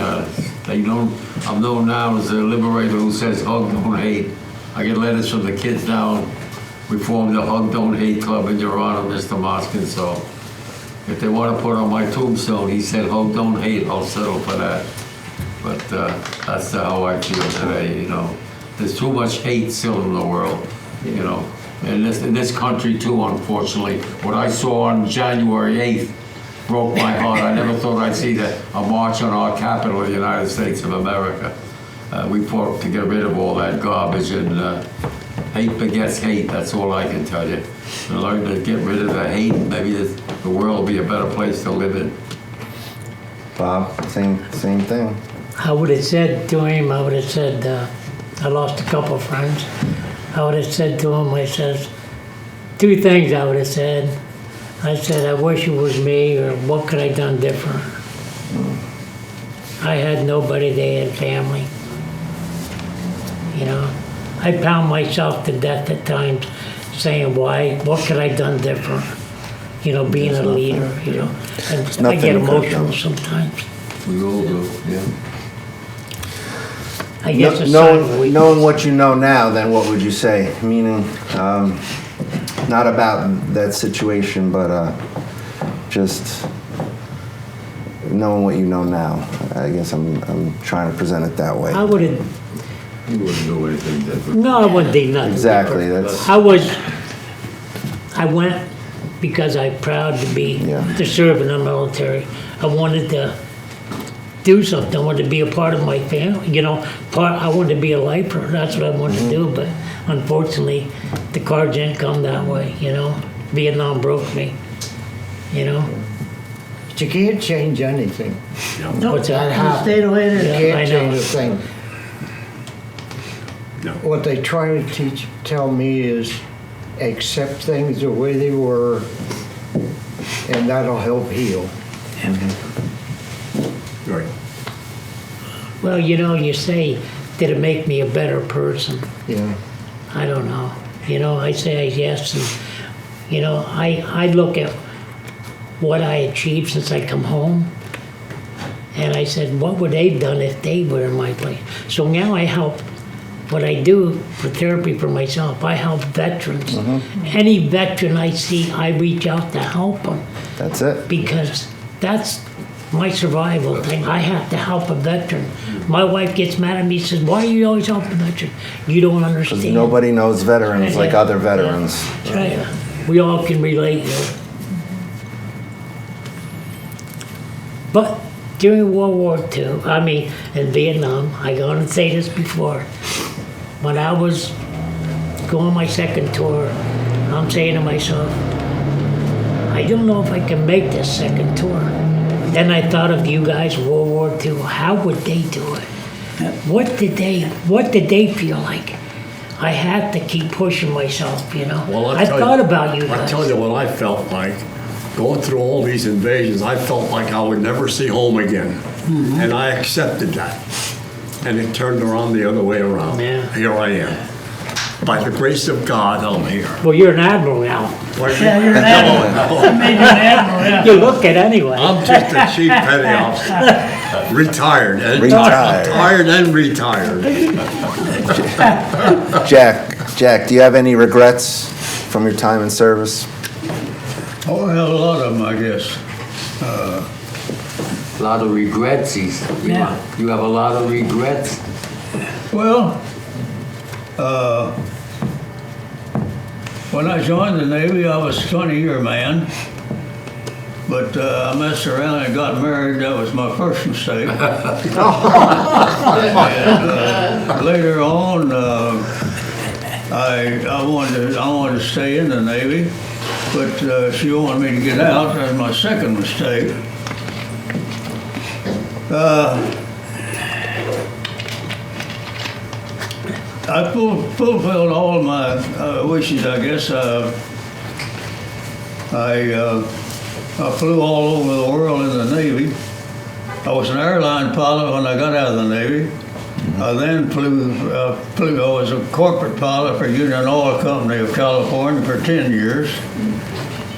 I'm known now as a liberator who says hug, don't hate. I get letters from the kids now. We formed the Hug, Don't Hate Club in your honor, Mr. Moskin, so if they want to put on my tombstone, he said hug, don't hate, I'll settle for that. But that's how I feel today, There's too much hate still in the world, In this country too, unfortunately. What I saw on January 8th broke my heart. I never thought I'd see a march on our capital, the United States of America. We fought to get rid of all that garbage, and hate begets hate, that's all I can tell you. And learn to get rid of the hate, maybe the world will be a better place to live in.
Bob, same thing.
I would have said to him, I lost a couple of friends. I would have said to him, I says, 2 things I would have said. I said, I wish it was me, or what could I have done different? I had nobody, they had family. I pound myself to death at times saying, what could I have done different? Being a leader, And I get emotional sometimes.
We all do, yeah.
I guess it's a sign of weakness.
Knowing what you know now, then what would you say? Meaning, not about that situation, but just knowing what you know now. I guess I'm trying to present it that way.
I would have,
You wouldn't do anything different.
no, I wouldn't do nothing.
Exactly.
different.
That's
I went because I'm proud to be,
Yeah.
to serve in the military. I wanted to do something. I wanted to be a part of my family, you know, I wanted to be a lifer. That's what I wanted to do, but unfortunately, the cards didn't come that way, you know. Vietnam broke me, you know.
But you can't change anything.
What's that?
happened.
Stay the way it
You
is.
can't
I know.
change a thing.
No.
What they try to tell me is accept things the way they were, and that'll help heal.
Right.
Well, you know, you say, did it make me a better person?
Yeah.
I don't know. You know, I say yes, and, you know, I look at what I achieved since I come home, and I said, what would they have done if they were in my place? So now I help, what I do for therapy for myself, I help veterans. Any veteran I see, I reach out to help them,
That's it.
because that's my survival thing. I have to help a veteran. My wife gets mad at me, says, why are you always helping a veteran? You don't
Because
understand.
nobody knows veterans like
Yeah.
other veterans.
That's right. We all can relate. You know. But during World War II, in Vietnam, I go and say this before, when I was going my second tour, I'm saying to myself, I don't know if I can make this second tour. Then I thought of you guys, World War II, how would they do it? What did they feel like? I had to keep pushing myself, you know.
Well,
I thought about you
I
guys.
tell you what I felt like. Going through all these invasions, I felt like I would never see home again. And I accepted that. And it turned around the other way around.
Yeah.
Here I am. By the grace of God, I'm here.
Well, you're an admiral now.
Yeah, you're an admiral. I made you an admiral, yeah.
You look it anyway.
I'm just a cheap petty officer. Retired.
Retired.
Retired and retired.
Jack, do you have any regrets from your time in service?
Oh, well, a lot of them, I guess.
A lot of regrets, you
Yeah.
have a lot of regrets.
Well, when I joined the Navy, I was a 20-year man. But I messed around and got married. That was my first mistake. And, later on, I wanted to stay in the Navy, but she wanted me to get out. That was my second mistake. I fulfilled all my wishes, I guess. I flew all over the world in the Navy. I was an airline pilot when I got out of the Navy. I then I was a corporate pilot for Union Oil Company of California for 10 years.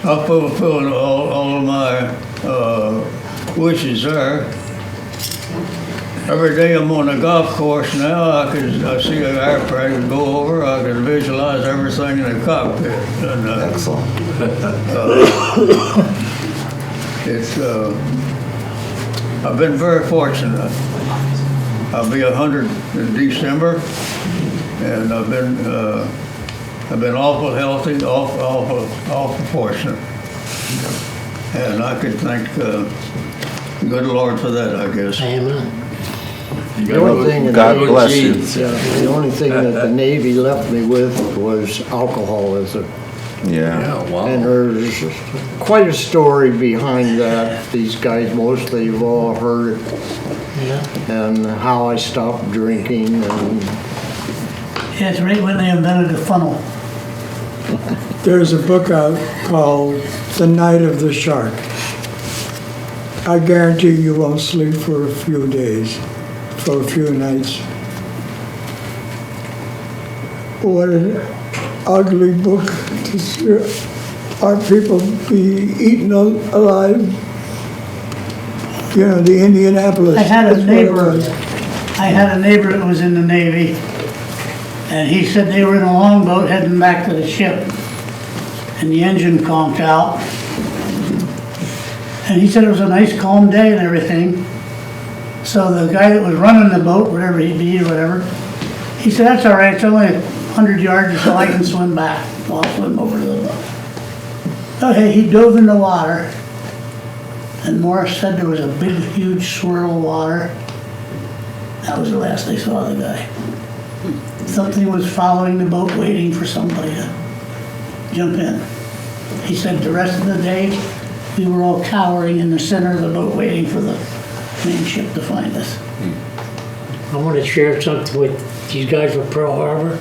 I fulfilled all of my wishes there. Every day I'm on a golf course now, I see an airplane go over, I can visualize everything in the cockpit. And,
Excellent.
I've been very fortunate. I'll be 100 in December, and I've been awful healthy, awful fortunate. And I could thank good Lord for that, I guess.
Amen.
The only thing that
God
the
bless you.
the only thing that the Navy left me with was alcoholism.
Yeah.
Yeah, wow.
And there's quite a story behind that. These guys mostly have all heard it.
Yeah.
And how I stopped drinking and
Yeah, it's right when they invented the funnel.
There's a book out called The Night of the Shark. I guarantee you won't sleep for a few days, for a few nights. What an ugly book to see our people be eaten alive. You know, the Indianapolis.
I had a
that's what it
neighbor,
was.
that was in the Navy, and he said they were in a longboat heading back to the ship, and the engine conked out. And he said it was a nice calm day and everything. So the guy that was running the boat, whatever he be or whatever, he said, that's all right, it's only 100 yards or so, I can swim back. I'll swim over to the boat. Okay, he dove in the water. And Morris said there was a big, huge swirl of water. That was the last I saw of the guy. Something was following the boat, waiting for somebody to jump in. He said the rest of the day, we were all cowering in the center of the boat, waiting for the main ship to find us.
I want to share something with you guys from Pearl Harbor.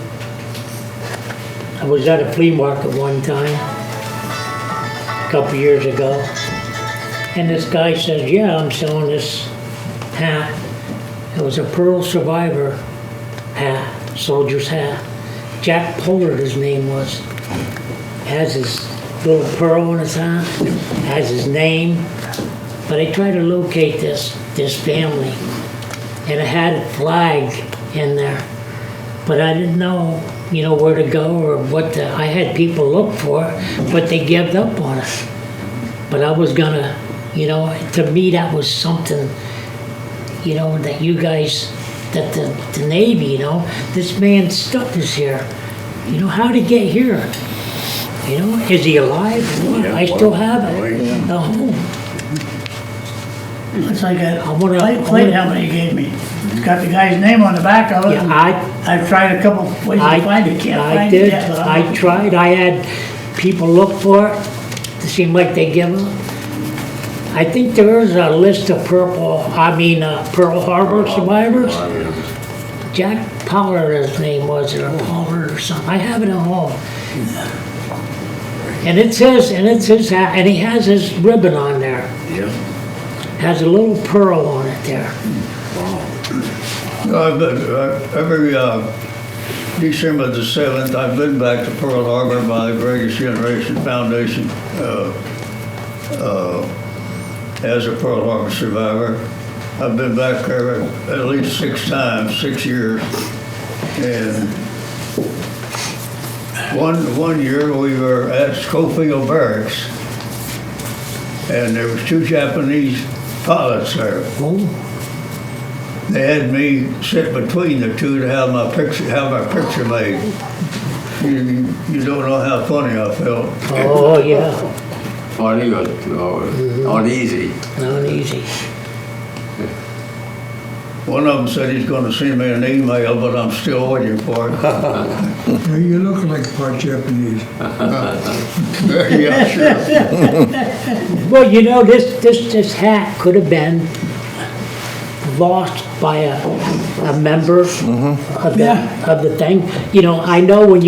I was at a flea market one time, a couple years ago, and this guy says, yeah, I'm selling this hat. It was a Pearl Survivor hat, soldier's hat. Jack Pollard, his name was. Has his little pearl on his hat, has his name. But I tried to locate this family, and it had a flag in there. But I didn't know, where to go or what I had people look for, but they gave up on us. But I was gonna, to me that was something, that you guys, that the Navy, this man's stuff is here. How'd he get here? Is he alive?
Yeah,
I still have it.
well,
at home.
It's like a
I wanna-
plate helmet you gave me. It's got the guy's name on the back of it.
Yeah,
I've tried a couple ways to find it, can't
I
find
did.
it yet. But
I tried. I had people look for it. It seemed like they give up. I think there is a list of Pearl Harbor survivors. Jack Pollard, his name was, or Pollard or something. I have it at home. And it's his hat, and he has his ribbon on there.
Yeah.
Has a little pearl on it there.
I've been, every December the 7th, I've been back to Pearl Harbor by the Greatest Generation Foundation as a Pearl Harbor survivor. I've been back there at least 6 times, 6 years. And one year we were at Schofield Barracks, and there was 2 Japanese pilots there. They had me sit between the 2 to have my picture made. You don't know how funny I felt.
Oh, yeah.
Funny, but not easy.
Not easy.
One of them said he's going to send me an email, but I'm still waiting for it.
Well, you look like part Japanese.
Yeah, sure.
Well, this hat could have been lost by a member of the thing. I know when I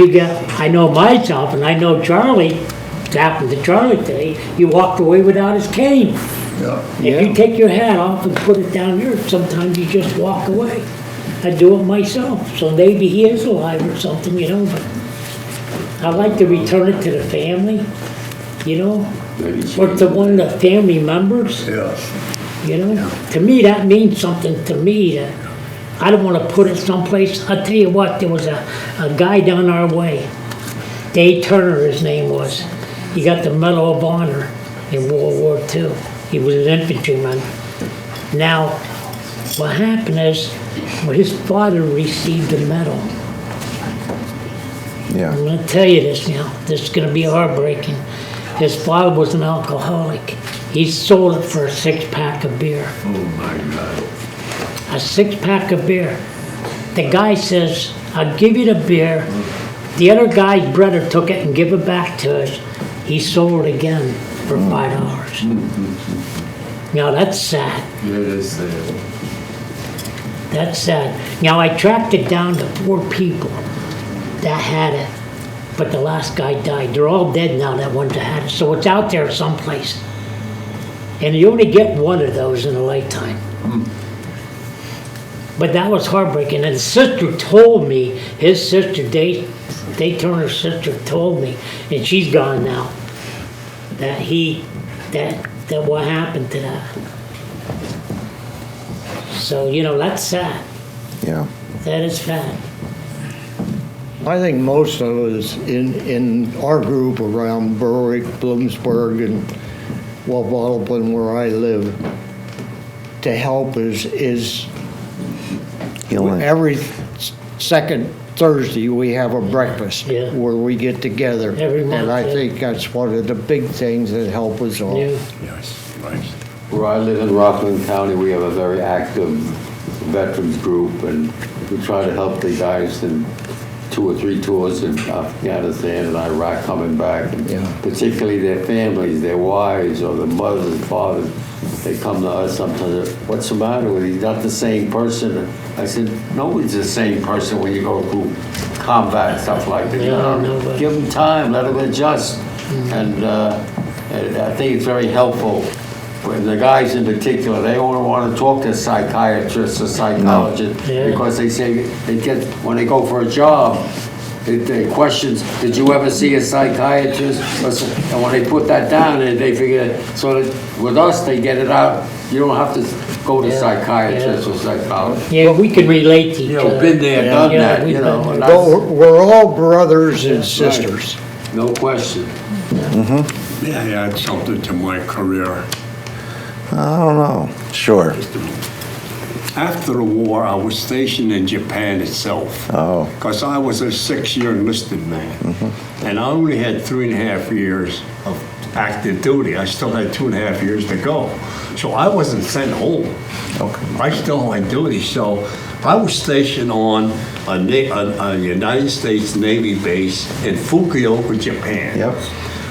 know myself, and I know Charlie. It happened to Charlie today. He walked away without his cane.
Yeah.
If you take your hat off and put it down there, sometimes you just walk away. I do it myself, so maybe he is alive or something, but I'd like to return it to the family, or to one of the family members,
Yeah.
To me, that means something to me. That I don't want to put it someplace. I'll tell you what, there was a guy down our way, Dave Turner, his name was. He got the Medal of Honor in World War II. He was an infantryman. Now, what happened is, his father received the medal.
Yeah.
I'm going to tell you this now. This is going to be heartbreaking. His father was an alcoholic. He sold it for a 6-pack of beer.
Oh my God.
A 6-pack of beer. The guy says, I'll give you the beer. The other guy's brother took it and gave it back to us. He sold it again for $5. Now that's sad.
It is sad.
That's sad. Now I tracked it down to 4 people that had it, but the last guy died. They're all dead now, that one that had it. So it's out there someplace. And you only get one of those in a lifetime. But that was heartbreaking. And his sister told me, his sister, Dave Turner's sister told me, and she's gone now, that what happened to that. So, that's sad.
Yeah.
That is sad.
I think most of us in our group around Berwick, Bloomsburg, and well, Baldwin, where I live, to help is
Healing.
every second Thursday, we have a breakfast
Yeah.
where we get together.
Every month,
And I
yeah.
think that's one of the big things that help us all.
Yeah.
Yes, right.
Where I live in Rockland County, we have a very active veterans group, and we try to help the guys in 2 or 3 tours in Afghanistan and Iraq coming back, and
Yeah.
particularly their families, their wives, or the mothers and fathers. They come to us sometimes, what's the matter with you? He's not the same person. I said, nobody's the same person when you go through combat and stuff like that. You
Yeah,
know,
nobody.
give them time, let them adjust. And I think it's very helpful. When the guys in particular, they don't want to talk to psychiatrists or psychologists
Yeah.
because they say they get, when they go for a job, they questions, did you ever see a psychiatrist? And when they put that down, they figure, so that with us, they get it out. You don't have to go to
Yeah,
psychiatrists or psychologists.
Yeah, we can relate to each
You
other.
know, been there, done
Yeah,
that,
we've
you know.
been
and
there.
But
that's-
we're all brothers and sisters.
No question.
May I add something to my career?
I don't know. Sure.
After the war, I was stationed in Japan itself.
Oh.
Because I was a 6-year enlisted man. And I only had 3.5 years of active duty. I still had 2.5 years to go. So I wasn't sent home.
Okay.
I still had duty. So I was stationed on a United States Navy base in Fukuoka, Japan.
Yep.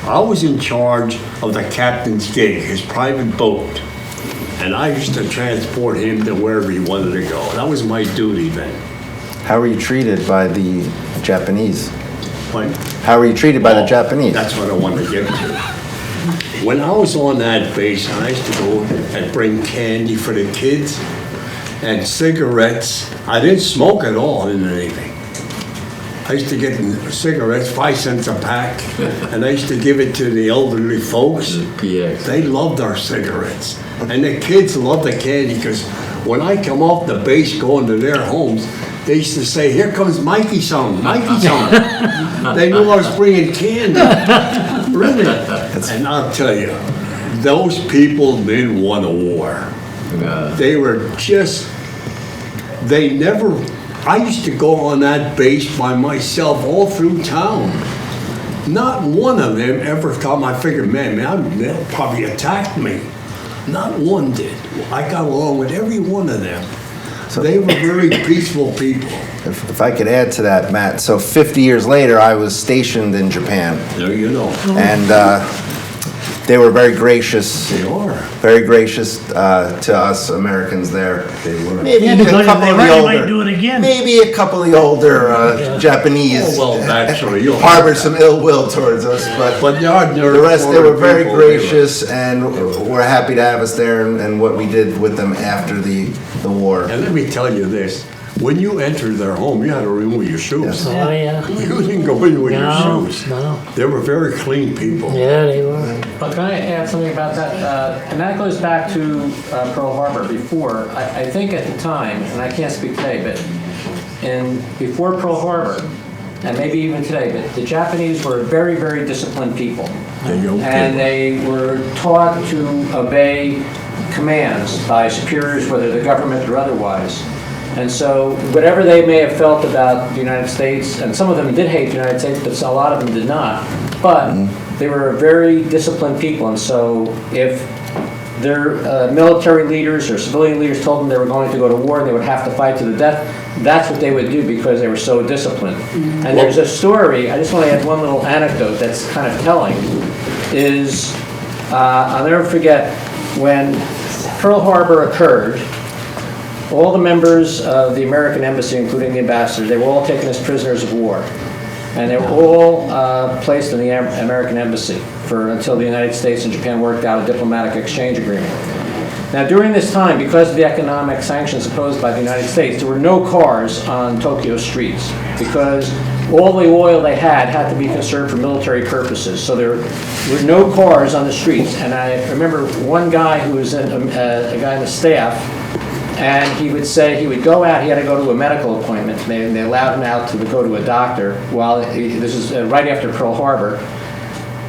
I was in charge of the captain's gig, his private boat. And I used to transport him to wherever he wanted to go. That was my duty then.
How were you treated by the Japanese?
But
How were you treated by the Japanese?
that's what I wanted to get to. When I was on that base, I used to go and bring candy for the kids and cigarettes. I didn't smoke at all in the Navy. I used to get cigarettes, 5 cents a pack, and I used to give it to the elderly folks.
PX.
They loved our cigarettes. And the kids loved the candy because when I come off the base going to their homes, they used to say, here comes Mikey-son, Mikey-son. They knew I was bringing candy. Really. And I'll tell you, those people didn't want a war. They were just, they never, I used to go on that base by myself all through town. Not one of them ever thought, I figured, man, they'll probably attack me. Not one did. I got along with every one of them. They were very peaceful people.
If I could add to that, Matt, so 50 years later, I was stationed in Japan,
There you know.
and they were very gracious.
They are.
Very gracious to us Americans there.
They were.
Maybe
Yeah,
a
because if
couple
they
of
were,
the
you might
older,
do it again.
maybe a couple of the older Japanese
Oh, well, naturally, you'll
harbored some ill will towards us, but
they're
the rest, they were very
people,
gracious, and were happy to have us there, and what we did with them after the war.
And let me tell you this, when you entered their home, you had to remove your shoes.
Oh, yeah.
You didn't go in with
No,
your shoes.
no.
They were very clean people.
Yeah, they were.
But can I add something about that? And that goes back to Pearl Harbor. Before, I think at the time, and I can't speak today, but before Pearl Harbor, and maybe even today, but the Japanese were very, very disciplined people. And they were taught to obey commands by superiors, whether the government or otherwise. And so whatever they may have felt about the United States, and some of them did hate the United States, but a lot of them did not. But they were very disciplined people, and so if their military leaders or civilian leaders told them they were going to go to war and they would have to fight to the death, that's what they would do because they were so disciplined. And there's a story, I just want to add one little anecdote that's kind of telling, is I'll never forget when Pearl Harbor occurred, all the members of the American embassy, including the ambassadors, they were all taken as prisoners of war. And they were all placed in the American embassy until the United States and Japan worked out a diplomatic exchange agreement. Now, during this time, because of the economic sanctions imposed by the United States, there were no cars on Tokyo streets because all the oil they had to be conserved for military purposes. So there were no cars on the streets. And I remember one guy who was a guy in the staff, and he would say he would go out, he had to go to a medical appointment, and they allowed him out to go to a doctor this is right after Pearl Harbor.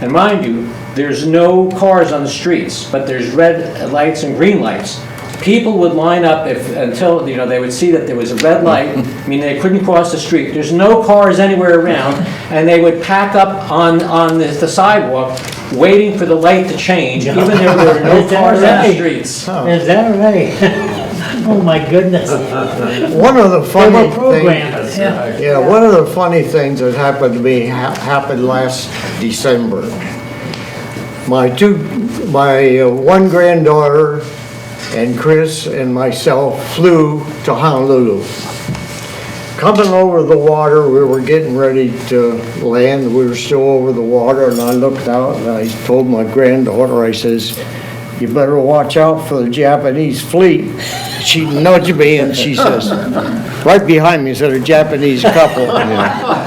And mind you, there's no cars on the streets, but there's red lights and green lights. People would line up until they would see that there was a red light, meaning they couldn't cross the street. There's no cars anywhere around, and they would pack up on the sidewalk, waiting for the light to change, even though there were no
Is that
cars on the
right?
streets.
Is that right? Oh, my goodness.
One of the
They
funny
were
things,
programmed. Yeah.
yeah, one of the funny things that happened to me happened last December. My one granddaughter and Chris and myself flew to Honolulu. Coming over the water, we were getting ready to land. We were still over the water, and I looked out and I told my granddaughter, I says, "You better watch out for the Japanese fleet." She nudged me and she says, right behind me said a Japanese couple. And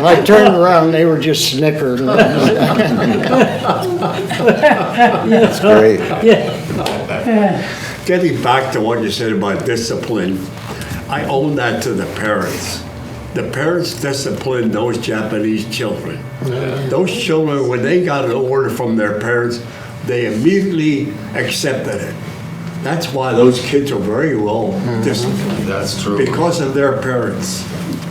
I turned around, they were just snickering.
That's great.
Getting back to what you said about discipline, I owe that to the parents. The parents disciplined those Japanese children. Those children, when they got an order from their parents, they immediately accepted it. That's why those kids are very well disciplined.
That's true.
Because of their parents.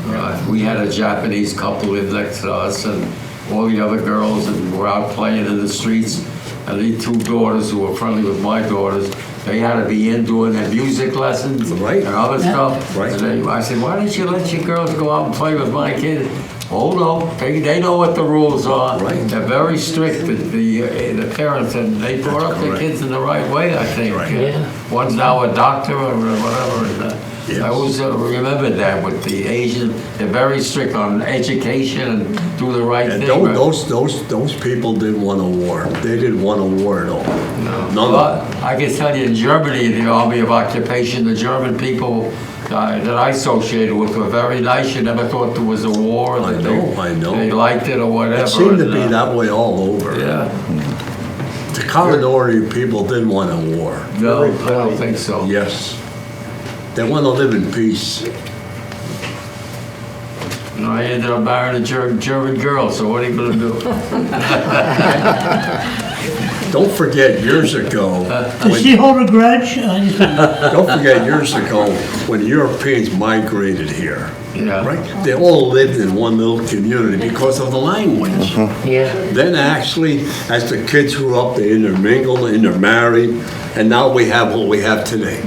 Right. We had a Japanese couple live next to us, and all the other girls, and were out playing in the streets. And these two daughters who were friendly with my daughters, they had to be in doing their music lessons
Right.
and other stuff.
Right.
And I said, why didn't you let your girls go out and play with my kids? Oh no, they know what the rules are.
Right.
They're very strict, the parents, and they brought up their kids in the right way, I think.
Right.
Yeah.
One's now a doctor or whatever. And,
Yes.
I always remembered that with the Asian, they're very strict on education and do the right
And
thing.
those people didn't want a war. They didn't want a war at all. None of
Well,
them.
I can tell you in Germany, the Army of Occupation, the German people that I associated with were very nice. You never thought there was a war.
I
that
know.
They liked it or whatever.
It seemed to
and,
be that way all over.
Yeah.
The Commodore people didn't want a war.
No, I don't think so.
Yes. They want to live in peace.
And I ended up marrying a German girl, so what are you going to do?
Don't forget years ago,
Does she hold a grudge?
don't forget years ago when Europeans migrated here.
Yeah.
Right? They all lived in one little community because of the language.
Yeah.
Then actually, as the kids grew up, they intermingled, intermarried, and now we have what we have today.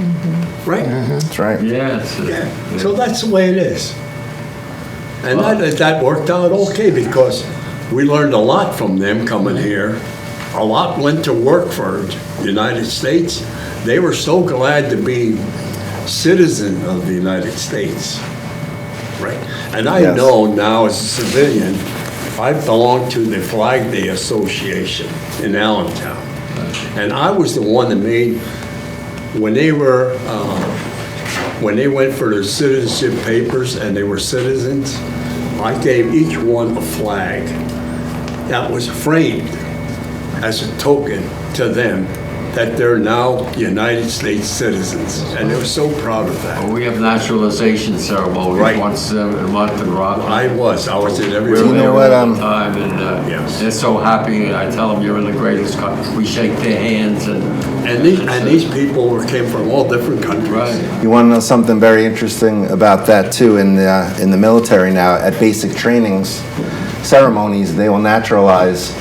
Right?
That's right.
Yes.
Yeah. So that's the way it is. And that worked out okay because we learned a lot from them coming here. A lot went to work for the United States. They were so glad to be citizens of the United States. Right. And I
Yes.
know now as a civilian, I belong to the Flag Day Association in Allentown. And I was the one that made, when they went for their citizenship papers and they were citizens, I gave each one a flag that was framed as a token to them that they're now United States citizens. And they were so proud of that.
Well, we have naturalization ceremonies
Right.
once a month in Rockland.
I was in every
We're
You know
there
what,
all the time, and
Yes.
they're so happy. I tell them, you're in the greatest country. We shake their hands, and
these people came from all different countries.
right.
You want to know something very interesting about that too? In the military now, at basic trainings ceremonies, they will naturalize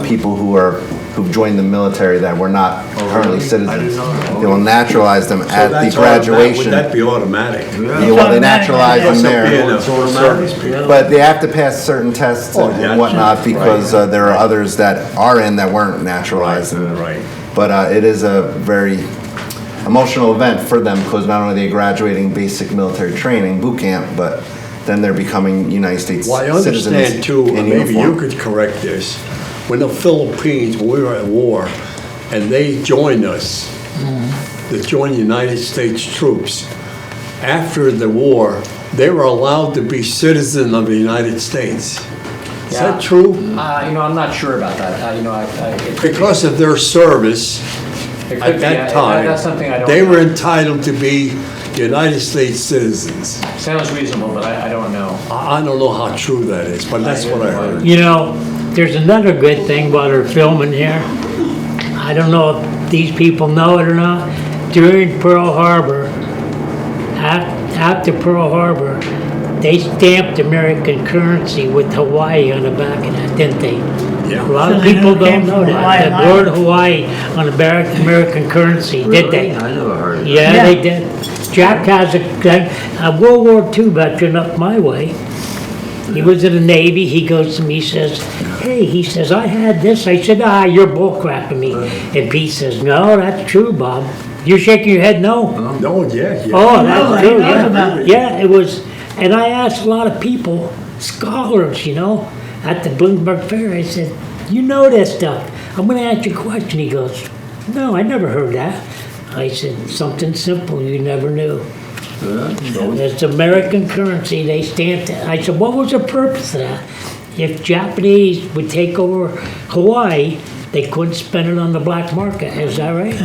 people who've joined the military that were not currently
really? I
citizens.
didn't know that.
They will naturalize them
So
at the
that's
graduation.
Would that be automatic?
Yeah, well, they naturalize them there.
Being a service people.
But they have to pass certain tests
Oh,
and
yeah.
whatnot because there are others that are in that weren't naturalized.
Right.
But it is a very emotional event for them because not only are they graduating basic military training, boot camp, but then they're becoming United States
Well, I
citizens
understand too,
in
and maybe you
uniform.
could correct this. When the Philippines, when we were at war, and they joined us, they joined United States troops. After the war, they were allowed to be citizens of the United States. Is
Yeah.
that true?
I'm not sure about that. It could be.
Because of their service
It could
at
be.
that time,
That's something I don't
they
know.
were entitled to be United States citizens.
Sounds reasonable, but I don't know.
I don't know how true that is, but that's what I heard.
You know, there's another good thing while they're filming here. I don't know if these people know it or not. During Pearl Harbor, after Pearl Harbor, they stamped American currency with Hawaii on the back of that, didn't they?
Yeah.
A lot of
So they
people
knew it came
don't know
from
that.
Hawaii.
The word Hawaii on the American currency, did they?
I never heard of it.
Yeah,
Yeah.
they did. Jack has a World War II veteran up my way. He was in the Navy. He goes to me, he says, hey, he says, I had this. I said, you're bullcrapping me. And Pete says, no, that's true, Bob. You're shaking your head, no.
No, yeah.
Oh,
No,
that's
he
true,
knows about
yeah.
it.
Yeah, it was, and I asked a lot of people, scholars, at the Bloomberg Fair, I said, you know this stuff. I'm gonna ask you a question. He goes, no, I never heard that. I said, something simple you never knew. It's American currency, they stamped it. I said, what was the purpose of that? If Japanese would take over Hawaii, they couldn't spend it on the black market, is that right?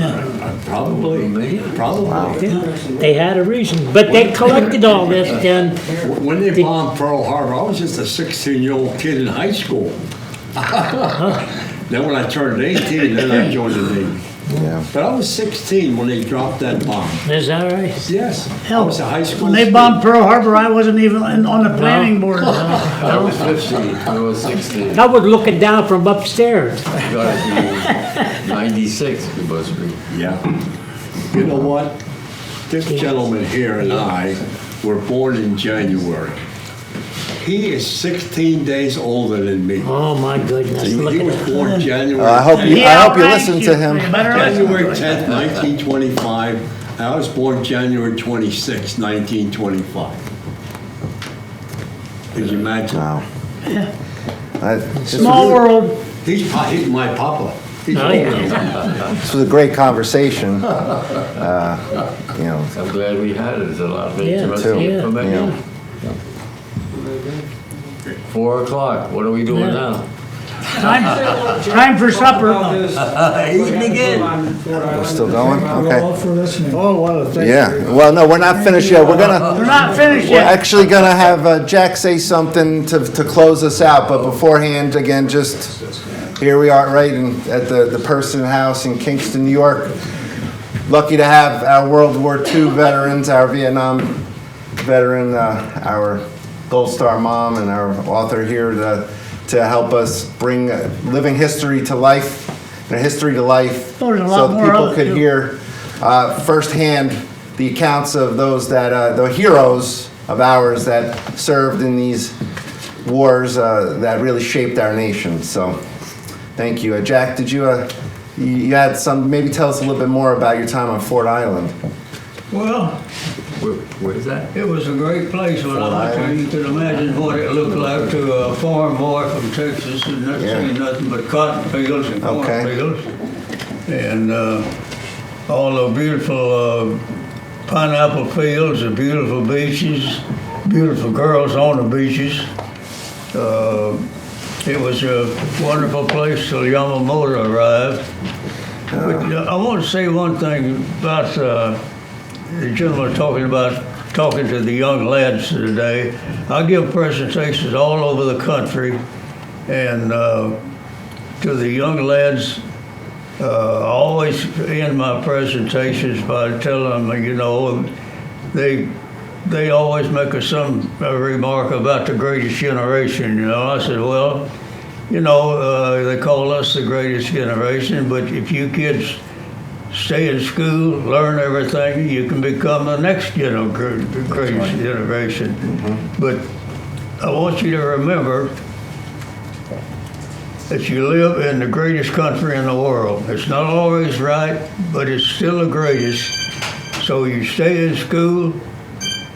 Probably.
Yeah, they had a reason, but they collected all this then.
When they bombed Pearl Harbor, I was just a 16-year-old kid in high school. Then when I turned 18, then I joined the Navy.
Yeah.
But I was 16 when they dropped that bomb.
Is that right?
Yes. I
Hell,
was a high school
when they
student.
bombed Pearl Harbor, I wasn't even on the planning board.
I was 15, I was 16.
I was looking down from upstairs.
Gotta be 96, it must be.
Yeah. You know what? This gentleman here and I were born in January. He is 16 days older than me.
Oh my goodness,
He
look
was
at that.
born January.
I hope you,
He
I hope you
outranked
listen
you.
to him.
You better listen.
January 10th, 1925. And I was born January 26th, 1925. Could you imagine?
Wow.
Small world.
He's my papa. He's
Oh,
older.
yeah.
This was a great conversation.
I'm glad we had it, there's a lot of
Yeah,
interesting
yeah,
information.
yeah.
4 o'clock, what are we doing
Yeah.
now?
Time for supper.
We're still going? Okay.
for listening.
Oh, I want to thank
Yeah.
you.
Well, no, we're not finished yet.
We're not finished
We're
yet.
actually going to have Jack say something to close us out, but beforehand, again, just here we are right at the Person House in Kingston, New York. Lucky to have our World War II veterans, our Vietnam veteran, our Gold Star mom, and our author here to help us bring living history to life, history to life,
Oh, there's a
so
lot more
people
of it,
could
too.
hear firsthand the accounts of those the heroes of ours that served in these wars that really shaped our nation. So, thank you, Jack. Did you you had some? Maybe tell us a little bit more about your time on Ford Island.
Well,
Where is that?
it was a great place when I went there. You can imagine what it looked like to a farm boy from Texas who'd never
Yeah.
seen nothing but cotton fields and
Okay.
cornfields. And all the beautiful pineapple fields, the beautiful beaches, beautiful girls on the beaches. It was a wonderful place till Yamamoto arrived. But I want to say one thing about the gentleman talking to the young lads today. I give presentations all over the country, and to the young lads, I always end my presentations by telling them, they always make a remark about the greatest generation. I said, well, they call us the greatest generation, but if you kids stay in school, learn everything, you can become the next greatest generation. But I want you to remember that you live in the greatest country in the world. It's not always right, but it's still the greatest. So you stay in school,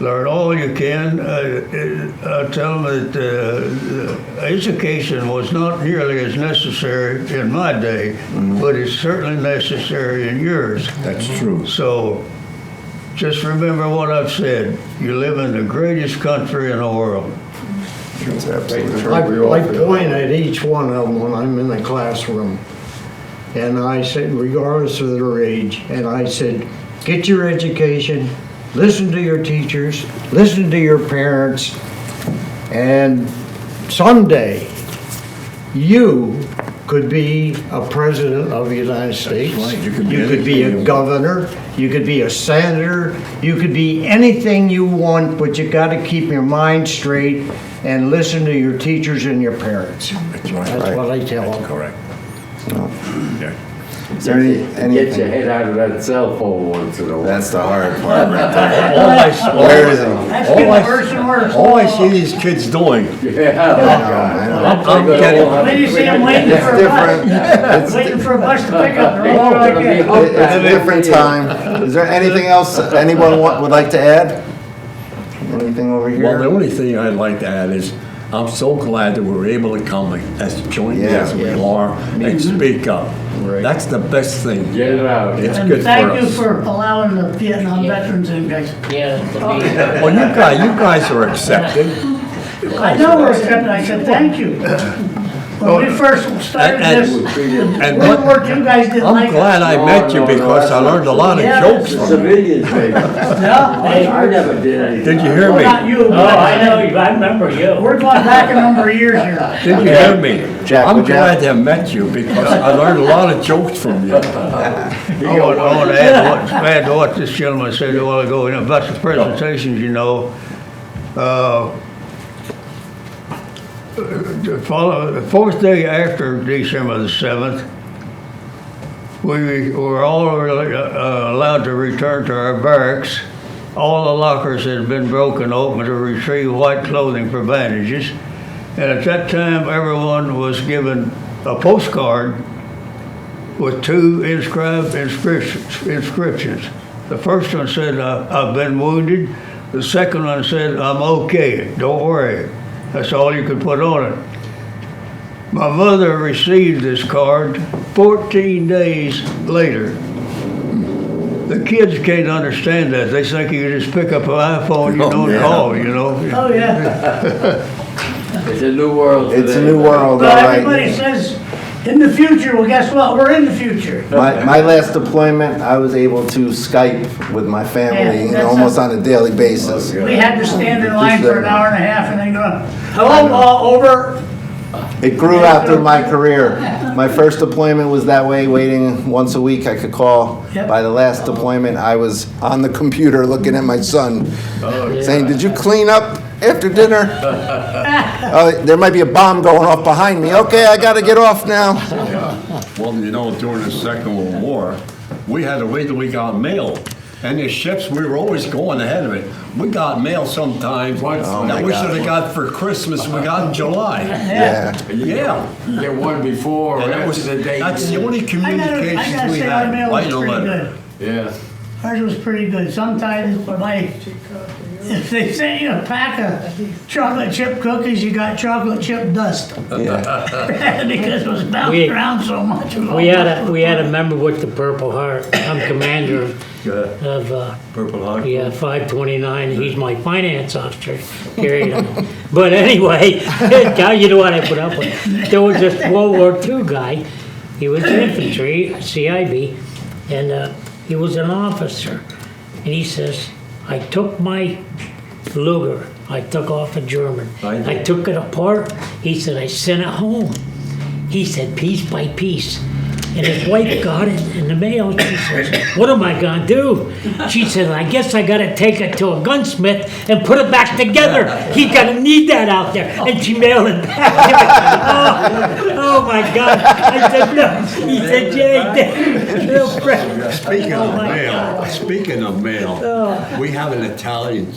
learn all you can. I tell them that education was not nearly as necessary in my day, but it's certainly necessary in yours.
That's true.
So just remember what I've said. You live in the greatest country in the world.
That's absolutely true.
I point at each one of them when I'm in the classroom. And I said, regardless of their age, and I said, get your education, listen to your teachers, listen to your parents, and someday you could be a president of the United States.
right.
You
You
could be a governor. You could be a senator. You could be anything you want, but you got to keep your mind straight and listen to your teachers and your parents.
That's right.
That's what I tell them.
Correct. Okay.
Is there
Get your
anything?
head out of that cell phone once in a while.
That's the hard part right there.
Where
Where is he?
That's getting worse and worse.
All I see these kids doing,
Yeah.
I know.
I'm getting,
When you see them waiting for a
Different.
bus, waiting for a bus to pick up, they're all like that.
It's a different time. Is there anything else anyone would like to add? Anything over
well, the
here?
only thing I'd like to add is, I'm so glad that we were able to come as jointly as we are and speak up. That's the best thing.
Get it out.
It's
And
good for
thank you
us.
for allowing the Vietnam veterans in, guys.
Yeah, to be,
Well, you guys are accepted.
I know we're accepted, I said thank you. When we first started
And-
this,
and
World
what-
War II guys didn't like
I'm
it.
glad I met you because I learned a lot of
Yeah.
jokes from you.
Civilians, baby.
Yeah,
I never did anything.
Did you hear
well,
me?
not you,
oh, I know,
but
I remember you.
we're going back a number of years here.
Did you hear me?
Jack,
I'm
would you
glad to have met you because I learned a lot of jokes from you.
I want to add to what this gentleman said a while ago, about the presentations, the fourth day after December the 7th, we were all allowed to return to our barracks. All the lockers had been broken open to retrieve white clothing for bandages. And at that time, everyone was given a postcard with two inscribed inscriptions. The first one said, I've been wounded. The second one said, I'm okay, don't worry. That's all you could put on it. My mother received this card 14 days later. The kids can't understand that. They think you just pick up an iPhone, and call,
Oh, yeah.
It's a new world today.
It's a new world, all
Well, everybody
right.
says, in the future, well, guess what? We're in the future.
My last deployment, I was able to Skype with my
Yeah,
family
that's
almost on a daily basis.
We had to stand in line for an hour and a half and then go, hello, over.
It grew out through my career. My first deployment was that way, waiting once a week I could call.
Yep.
By the last deployment, I was on the computer looking at my son, saying, "Did you clean up after dinner? There might be a bomb going off behind me. Okay, I gotta get off now."
Well, during the Second World War, we had to wait till we got mail. And the ships, we were always going ahead of it. We got mail sometimes that we should have got for Christmas, we got in July.
Yeah.
Yeah.
You get one before or
And that
after
was,
the date.
that's the only
I
communications
gotta
we
say, our
had.
mail was
Writing a
pretty
letter.
good.
Yeah.
Ours was pretty good. Sometimes if they sent you a pack of chocolate chip cookies, you got chocolate chip dust.
Yeah.
Because it was bounced
We-
around so much. It was all
We had a member with the Purple Heart. I'm commander of
Purple Heart.
529. He's my finance officer. Here, But anyway, now you know what I put up with. There was this World War II guy. He was infantry, CIB, and he was an officer. And he says, I took my Luger. I took off a German. I took it apart. He said, I sent it home. He said, piece by piece. And his wife got it in the mail. She says, what am I gonna do? She said, I guess I gotta take it to a gunsmith and put it back together. He's gonna need that out there. And she mailed it back to me. Oh my God. I said, no. He said, Jay, real friend.
Speaking of mail, we have an Italian,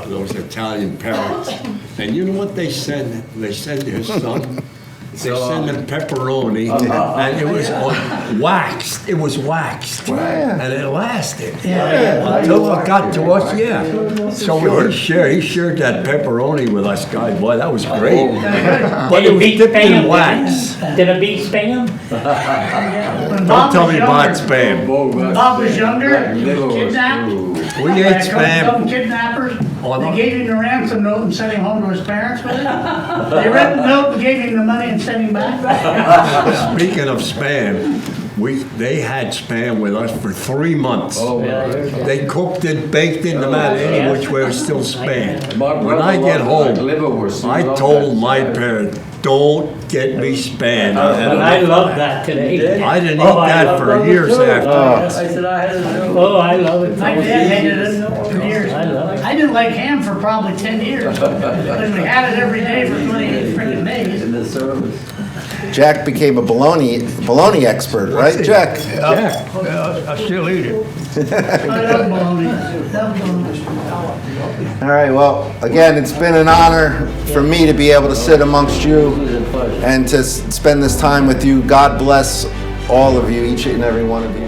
those Italian parents, and you know what they send? They send their son. They send him pepperoni, and it was waxed. It was waxed, and it lasted until it got to us. Yeah. So he shared that pepperoni with us, guys. Boy, that was great. But it was dipped in wax.
Did it beat Spam?
Don't tell me about spam.
When Bob was younger, he was kidnapped.
We ate
By a couple
spam.
kidnappers.
Oh, no.
They gave him the ransom note and sent him home to his parents with it. They read the note and gave him the money and sent him back.
Speaking of spam, they had spam with us for 3 months. They cooked it, baked it, no matter any which way, it was still spam. When I get home, I told my parents, Don't get me spanned.
But I love that today.
I didn't eat
Oh, I
that
love
for
those
years
too.
after.
I said I had to
Oh, I love it.
My dad hated it for years.
I love it.
I didn't like ham for probably 10 years. Because we had it every day for 28 freaking days.
in the service.
Jack became a bologna expert, right, Jack?
Yeah, I still eat it.
I love bologna. Love bologna.
All right, well, again, it's been an honor for me to be able to sit amongst you and to spend this time with you. God bless all of you, each and every one of you.